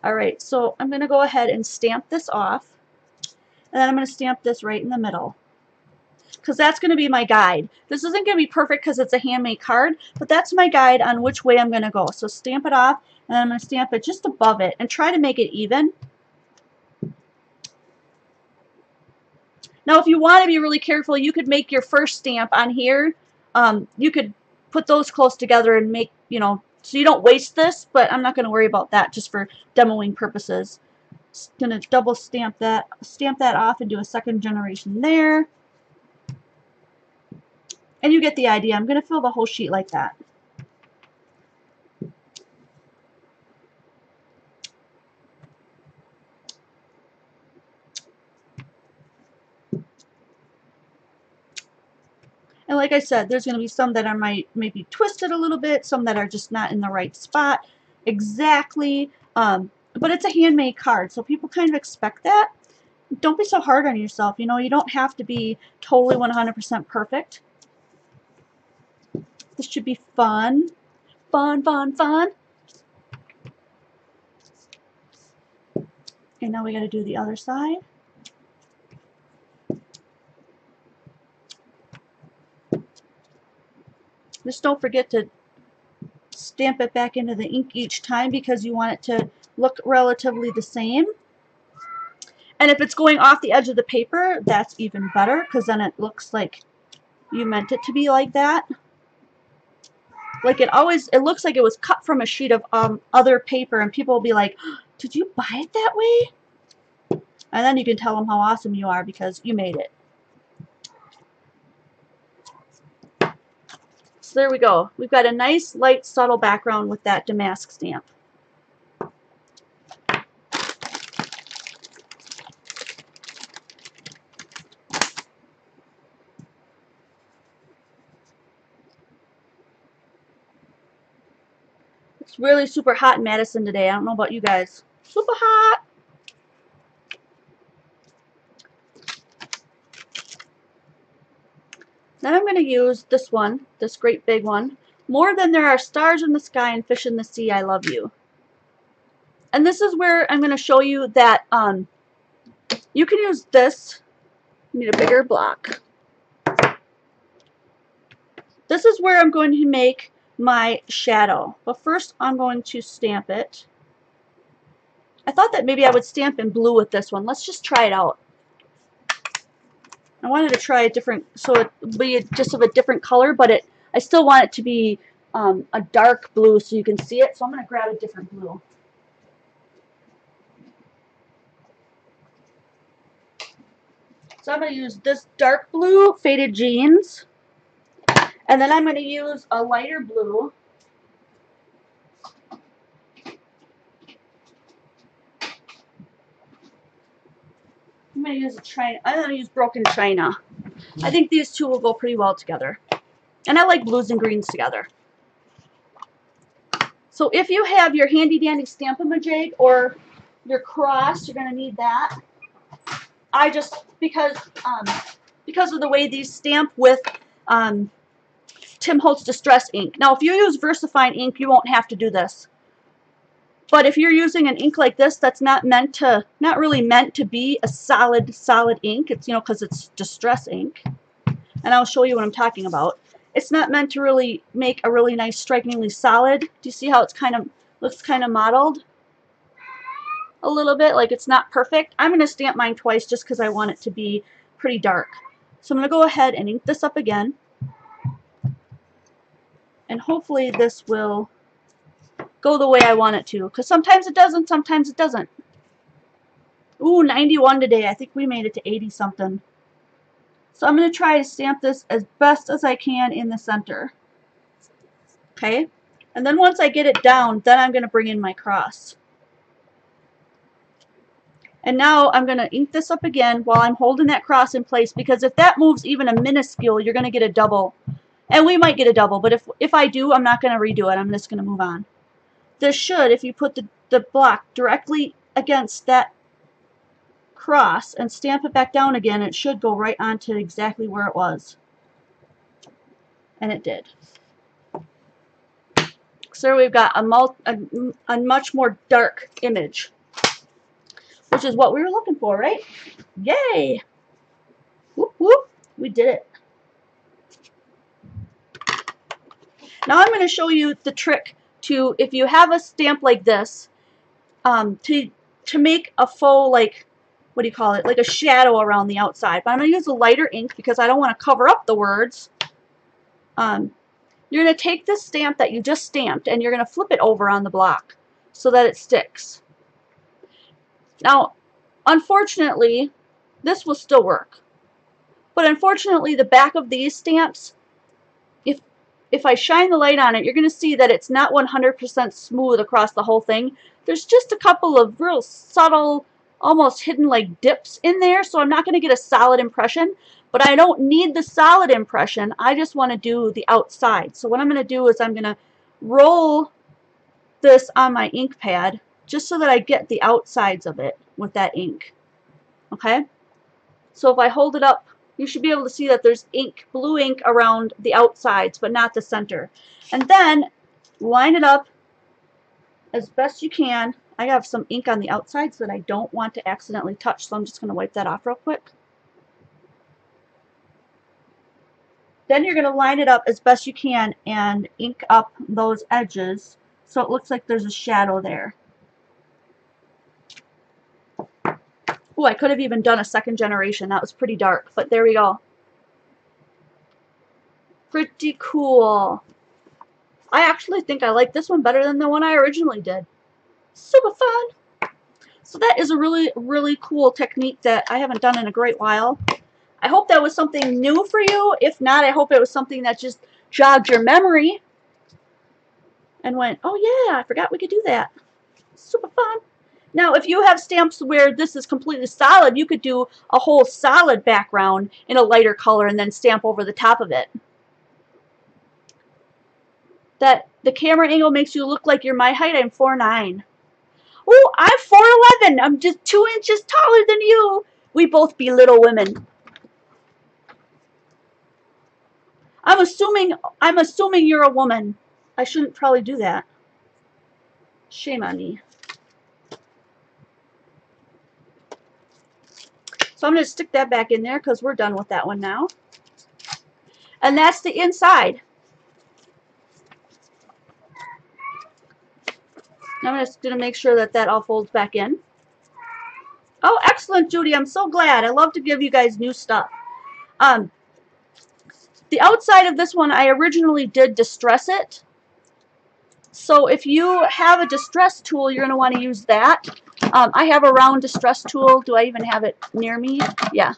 Alright, so I'm going to go ahead and stamp this off. And then I'm going to stamp this right in the middle. Because that's going to be my guide. This isn't going to be perfect because it's a handmade card, but that's my guide on which way I'm going to go. So stamp it off, and then I'm going to stamp it just above it and try to make it even. Now, if you want to be really careful, you could make your first stamp on here. You could put those close together and make, you know, so you don't waste this, but I'm not going to worry about that just for demoing purposes. Just going to double stamp that off and do a second generation there. And you get the idea. I'm going to fill the whole sheet like that. And like I said, there's going to be some that are maybe twisted a little bit, some that are just not in the right spot exactly. But it's a handmade card, so people kind of expect that. Don't be so hard on yourself. You know, you don't have to be totally 100% perfect. This should be fun. Fun, fun, fun. Okay, now we got to do the other side. Just don't forget to stamp it back into the ink each time because you want it to look relatively the same. And if it's going off the edge of the paper, that's even better because then it looks like you meant it to be like that. Like it looks like it was cut from a sheet of other paper, and people will be like, did you buy it that way? And then you can tell them how awesome you are because you made it. So there we go. We've got a nice, light, subtle background with that damask stamp. It's really super hot in Madison today. I don't know about you guys. Super hot! Then I'm going to use this one, this great big one. More than there are stars in the sky and fish in the sea, I love you. And this is where I'm going to show you that you can use this. You need a bigger block. This is where I'm going to make my shadow. But first I'm going to stamp it. I thought that maybe I would stamp in blue with this one. Let's just try it out. I wanted to try a different, so it would be just of a different color, but I still want it to be a dark blue so you can see it. So I'm going to grab a different blue. So I'm going to use this dark blue Faded Jeans, and then I'm going to use a lighter blue. I'm going to use I'm going to use Broken China. I think these two will go pretty well together. And I like blues and greens together. So if you have your handy dandy Stamp-A-Majig or your cross, you're going to need that. I just, because of the way these stamp with Tim Holtz Distress ink. Now if you use VersaFine ink, you won't have to do this. But if you're using an ink like this, that's not really meant to be a solid ink. It's, you know, because it's distress ink. And I'll show you what I'm talking about. It's not meant to really make a really nice, strikingly solid. Do you see how it's kind of looks kind of mottled a little bit? Like it's not perfect. I'm going to stamp mine twice just because I want it to be pretty dark. So I'm going to go ahead and ink this up again. And hopefully this will go the way I want it to. Because sometimes it doesn't, sometimes it doesn't. Ooh, 91 today. I think we made it to 80 something. So I'm going to try to stamp this as best as I can in the center. Okay? And then once I get it down, then I'm going to bring in my cross. And now I'm going to ink this up again while I'm holding that cross in place, because if that moves even a minuscule, you're going to get a double. And we might get a double, but if I do, I'm not going to redo it. I'm just going to move on. This should, if you put the block directly against that cross and stamp it back down again, it should go right onto exactly where it was. And it did. So we've got a much more dark image, which is what we were looking for, right? Yay! Whoop, whoop. We did it. Now I'm going to show you the trick to, if you have a stamp like this, to make a faux, like, what do you call it, like a shadow around the outside. But I'm going to use a lighter ink because I don't want to cover up the words. You're going to take this stamp that you just stamped and you're going to flip it over on the block so that it sticks. Now, unfortunately, this will still work. But unfortunately, the back of these stamps, if I shine the light on it, you're going to see that it's not 100% smooth across the whole thing. There's just a couple of real subtle, almost hidden like dips in there, so I'm not going to get a solid impression. But I don't need the solid impression. I just want to do the outside. So what I'm going to do is I'm going to roll this on my ink pad just so that I get the outsides of it with that ink. Okay? So if I hold it up, you should be able to see that there's ink, blue ink around the outsides, but not the center. And then line it up as best you can. I have some ink on the outsides that I don't want to accidentally touch, so I'm just going to wipe that off real quick. Then you're going to line it up as best you can and ink up those edges so it looks like there's a shadow there. Ooh, I could have even done a second generation. That was pretty dark, but there we go. Pretty cool. I actually think I like this one better than the one I originally did. Super fun. So that is a really, really cool technique that I haven't done in a great while. I hope that was something new for you. If not, I hope it was something that just jogged your memory and went, oh yeah, I forgot we could do that. Super fun. Now, if you have stamps where this is completely solid, you could do a whole solid background in a lighter color and then stamp over the top of it. That the camera angle makes you look like you're my height. I'm 4'9". Oh, I'm 4'11". I'm just 2 inches taller than you. We both be little women. I'm assuming you're a woman. I shouldn't probably do that. Shame on me. So I'm going to stick that back in there because we're done with that one now. And that's the inside. I'm just going to make sure that that all folds back in. Oh, excellent, Judy. I'm so glad. I love to give you guys new stuff. The outside of this one, I originally did distress it. So if you have a distress tool, you're going to want to use that. I have a round distress tool. Do I even have it near me? Yeah.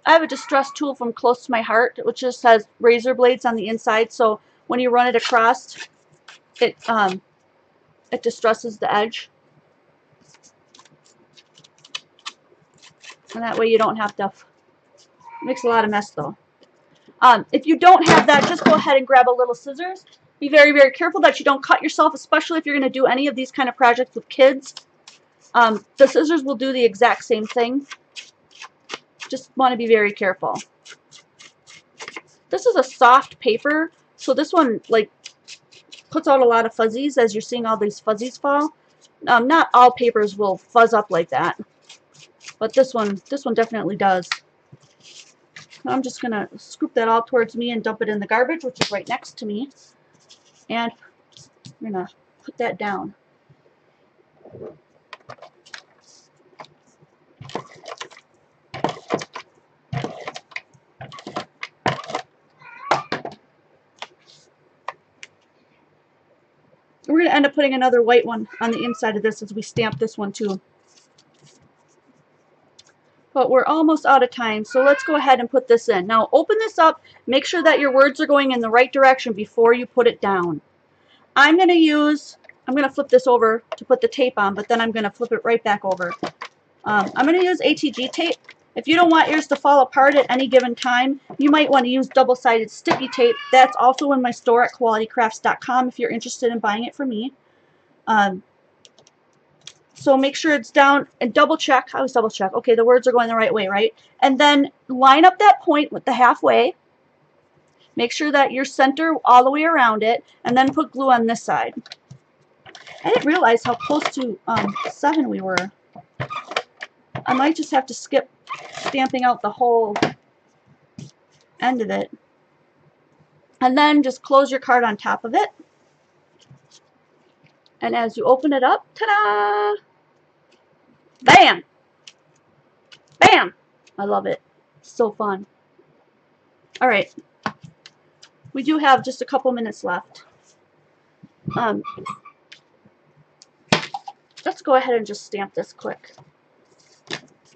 I have a distress tool from Close to My Heart, which just has razor blades on the inside. So when you run it across, it distresses the edge. And that way you don't have to... Makes a lot of mess though. If you don't have that, just go ahead and grab a little scissors. Be very, very careful that you don't cut yourself, especially if you're going to do any of these kind of projects with kids. The scissors will do the exact same thing. Just want to be very careful. This is a soft paper, so this one like puts out a lot of fuzzies as you're seeing all these fuzzies fall. Not all papers will fuzz up like that, but this one definitely does. I'm just going to scoop that all towards me and dump it in the garbage, which is right next to me. And I'm going to put that down. We're going to end up putting another white one on the inside of this as we stamp this one too. But we're almost out of time, so let's go ahead and put this in. Now open this up, make sure that your words are going in the right direction before you put it down. I'm going to flip this over to put the tape on, but then I'm going to flip it right back over. I'm going to use ATG tape. If you don't want yours to fall apart at any given time, you might want to use double-sided sticky tape. That's also in my store at qualitycrafts.com if you're interested in buying it from me. So make sure it's down and double check. I always double check. Okay, the words are going the right way, right? And then line up that point with the halfway. Make sure that you're center all the way around it, and then put glue on this side. I didn't realize how close to 7 we were. I might just have to skip stamping out the whole end of it. And then just close your card on top of it. And as you open it up, ta-da! Bam! Bam! I love it. It's so fun. Alright. We do have just a couple minutes left. Let's go ahead and just stamp this quick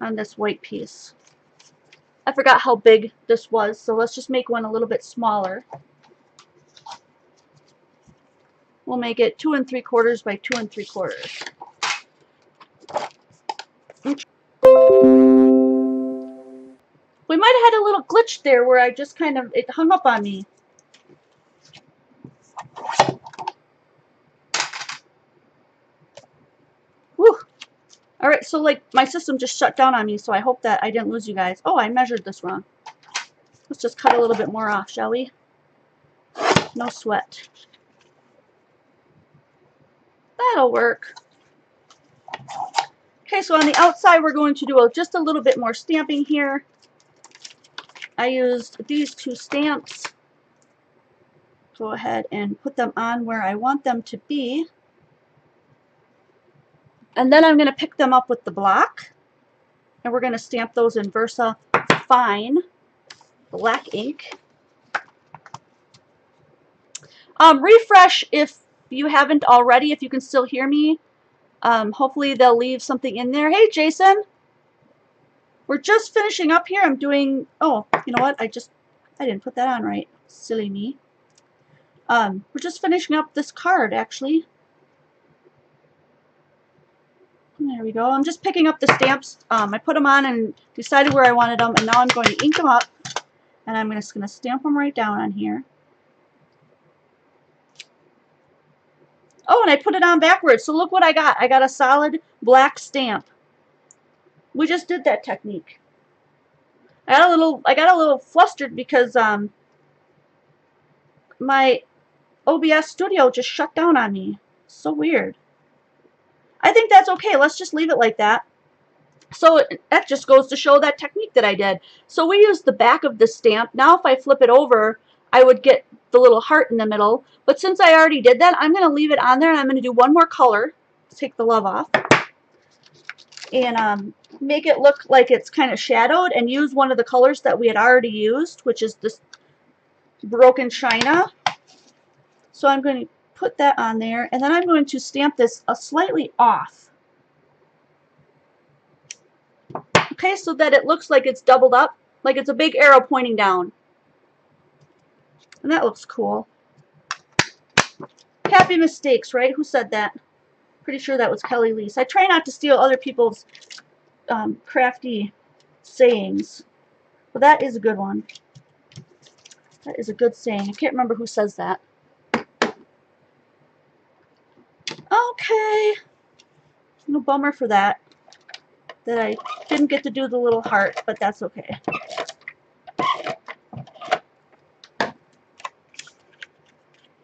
on this white piece. I forgot how big this was, so let's just make one a little bit smaller. We'll make it 2 3/4 by 2 3/4. We might have had a little glitch there where I just kind of, it hung up on me. Whew. Alright, so like my system just shut down on me, so I hope that I didn't lose you guys. Oh, I measured this wrong. Let's just cut a little bit more off, shall we? No sweat. That'll work. Okay, so on the outside we're going to do just a little bit more stamping here. I used these 2 stamps. Go ahead and put them on where I want them to be. And then I'm going to pick them up with the block. And we're going to stamp those in Versa Fine black ink. Refresh if you haven't already, if you can still hear me. Hopefully they'll leave something in there. Hey, Jason. We're just finishing up here. I'm doing, oh, you know what? I didn't put that on right. Silly me. We're just finishing up this card, actually. There we go. I'm just picking up the stamps. I put them on and decided where I wanted them, and now I'm going to ink them up, and I'm just going to stamp them right down on here. Oh, and I put it on backwards. So look what I got. I got a solid black stamp. We just did that technique. I got a little flustered because my OBS Studio just shut down on me. So weird. I think that's okay. Let's just leave it like that. So that just goes to show that technique that I did. So we used the back of the stamp. Now if I flip it over, I would get the little heart in the middle. But since I already did that, I'm going to leave it on there, and I'm going to do one more color. Let's take the love off. And make it look like it's kind of shadowed, and use one of the colors that we had already used, which is this Broken China. So I'm going to put that on there, and then I'm going to stamp this slightly off. Okay, so that it looks like it's doubled up, like it's a big arrow pointing down. And that looks cool. Happy mistakes, right? Who said that? Pretty sure that was Kelly Lease. I try not to steal other people's crafty sayings. But that is a good one. That is a good saying. I can't remember who says that. Okay. No bummer for that. That I didn't get to do the little heart, but that's okay.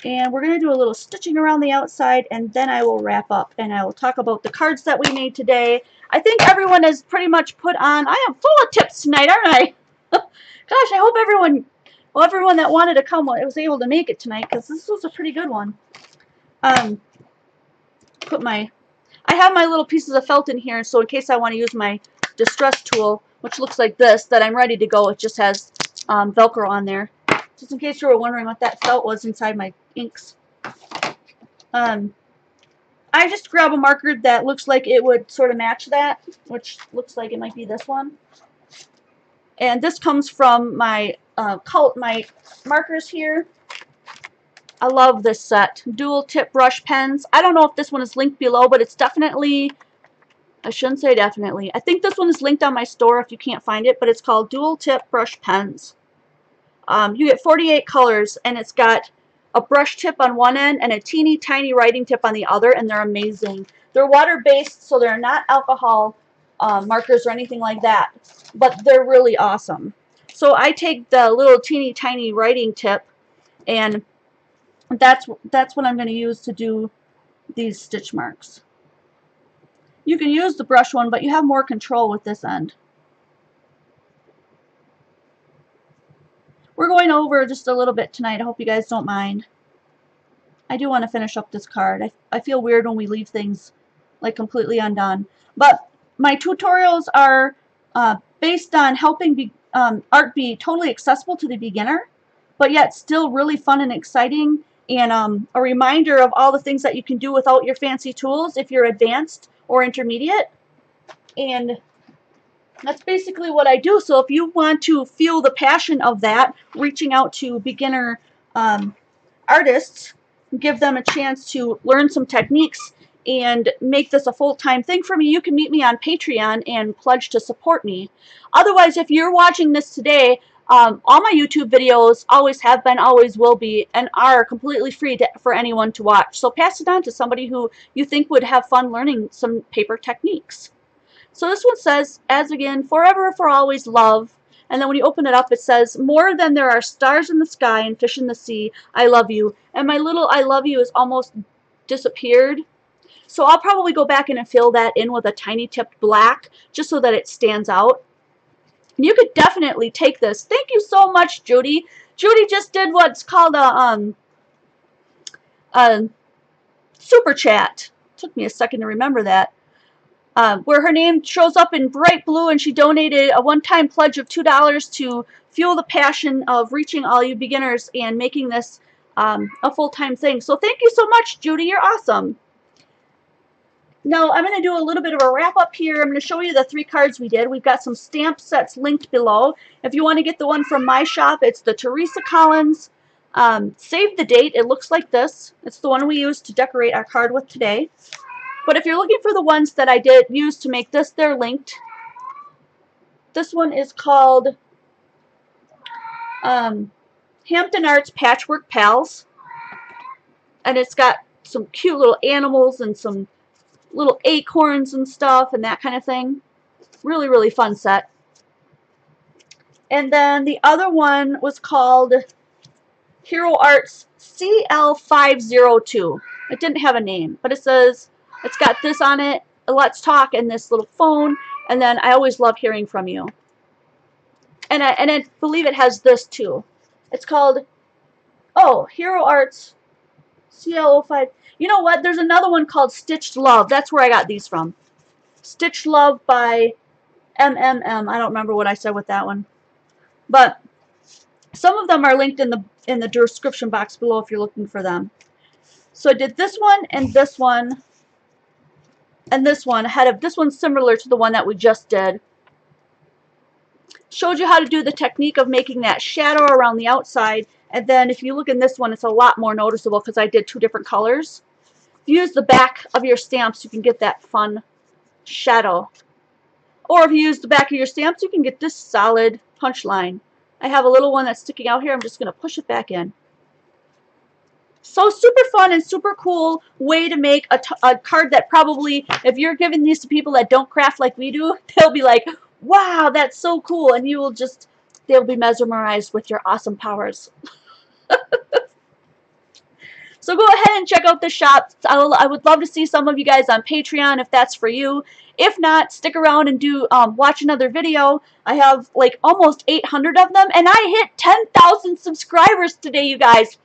And we're going to do a little stitching around the outside, and then I will wrap up, and I will talk about the cards that we made today. I think everyone has pretty much put on, I am full of tips tonight, aren't I? Gosh, I hope everyone that wanted to come was able to make it tonight, because this was a pretty good one. I have my little pieces of felt in here, so in case I want to use my distress tool, which looks like this, that I'm ready to go. It just has Velcro on there. Just in case you were wondering what that felt was inside my inks. I just grab a marker that looks like it would sort of match that, which looks like it might be this one. And this comes from my my markers here. I love this set. Dual tip brush pens. I don't know if this one is linked below, but it's definitely, I shouldn't say definitely. I think this one is linked on my store if you can't find it, but it's called Dual Tip Brush Pens. You get 48 colors, and it's got a brush tip on one end and a teeny tiny writing tip on the other, and they're amazing. They're water-based, so they're not alcohol markers or anything like that, but they're really awesome. So I take the little teeny tiny writing tip, and that's what I'm going to use to do these stitch marks. You can use the brush one, but you have more control with this end. We're going over just a little bit tonight. I hope you guys don't mind. I do want to finish up this card. I feel weird when we leave things like completely undone. But my tutorials are based on helping art be totally accessible to the beginner, but yet still really fun and exciting, and a reminder of all the things that you can do without your fancy tools if you're advanced or intermediate. And that's basically what I do. So if you want to feel the passion of that, reaching out to beginner artists, give them a chance to learn some techniques and make this a full-time thing for me, you can meet me on Patreon and pledge to support me. Otherwise, if you're watching this today, all my YouTube videos always have been, always will be, and are completely free for anyone to watch. So pass it on to somebody who you think would have fun learning some paper techniques. So this one says, as again, forever, for always, love. And then when you open it up, it says, more than there are stars in the sky and fish in the sea, I love you. And my little I love you is almost disappeared. So I'll probably go back in and fill that in with a tiny tipped black, just so that it stands out. You could definitely take this. Thank you so much, Judy. Judy just did what's called a super chat. Took me a second to remember that. Where her name shows up in bright blue, and she donated a one-time pledge of $2 to fuel the passion of reaching all you beginners and making this a full-time thing. So thank you so much, Judy. You're awesome. Now I'm going to do a little bit of a wrap-up here. I'm going to show you the 3 cards we did. We've got some stamp sets linked below. If you want to get the one from my shop, it's the Teresa Collins. Save the date. It looks like this. It's the one we used to decorate our card with today. But if you're looking for the ones that I did use to make this, they're linked. This one is called Hampton Arts Patchwork Pals. And it's got some cute little animals and some little acorns and stuff and that kind of thing. Really, really fun set. And then the other one was called Hero Arts CL502. It didn't have a name, but it says, it's got this on it, Let's Talk, and this little phone, and then I always love hearing from you. And I believe it has this too. It's called, oh, Hero Arts CL05. You know what? There's another one called Stitched Love. That's where I got these from. Stitched Love by MMM. I don't remember what I said with that one. But some of them are linked in the description box below if you're looking for them. So I did this one and this one. And this one, this one's similar to the one that we just did. Showed you how to do the technique of making that shadow around the outside. And then if you look in this one, it's a lot more noticeable because I did 2 different colors. If you use the back of your stamps, you can get that fun shadow. Or if you use the back of your stamps, you can get this solid punch line. I have a little one that's sticking out here. I'm just going to push it back in. So super fun and super cool way to make a card that probably, if you're giving these to people that don't craft like we do, they'll be like, wow, that's so cool. And you will just, they'll be mesmerized with your awesome powers. So So go ahead and check out the shop. I would love to see some of you guys on Patreon if that's for you. If not, stick around and do watch another video. I have like almost 800 of them, and I hit 10,000 subscribers today, you guys.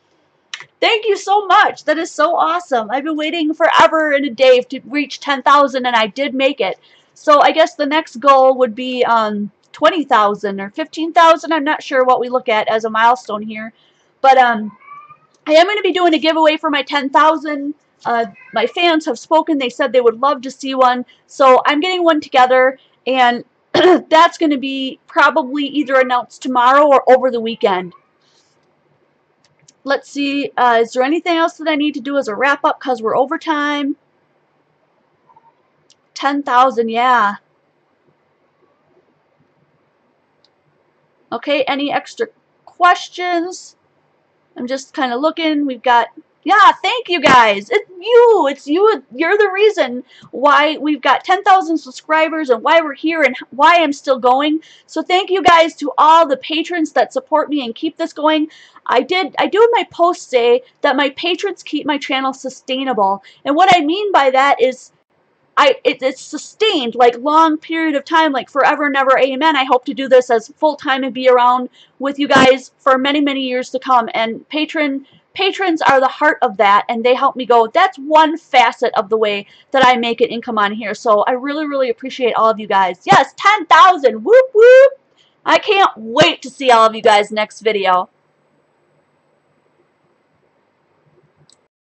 Thank you so much. That is so awesome. I've been waiting forever and a day to reach 10,000, and I did make it. So I guess the next goal would be 20,000 or 15,000. I'm not sure what we look at as a milestone here, but I am going to be doing a giveaway for my 10,000. My fans have spoken. They said they would love to see one, so I'm getting one together, and that's going to be probably either announced tomorrow or over the weekend. Let's see, is there anything else that I need to do as a wrap-up because we're over time? 10,000, yeah. Okay, any extra questions? I'm just kind of looking. We've got, yeah, thank you guys. It's you. You're the reason why we've got 10,000 subscribers and why we're here and why I'm still going. So thank you guys to all the patrons that support me and keep this going. I do in my post say that my patrons keep my channel sustainable. And what I mean by that is it's sustained, like long period of time, like forever and ever, amen. I hope to do this as full-time and be around with you guys for many, many years to come. And patrons are the heart of that, and they help me go. That's one facet of the way that I make an income on here. So I really, really appreciate all of you guys. Yes, 10,000, whoop, whoop. I can't wait to see all of you guys next video.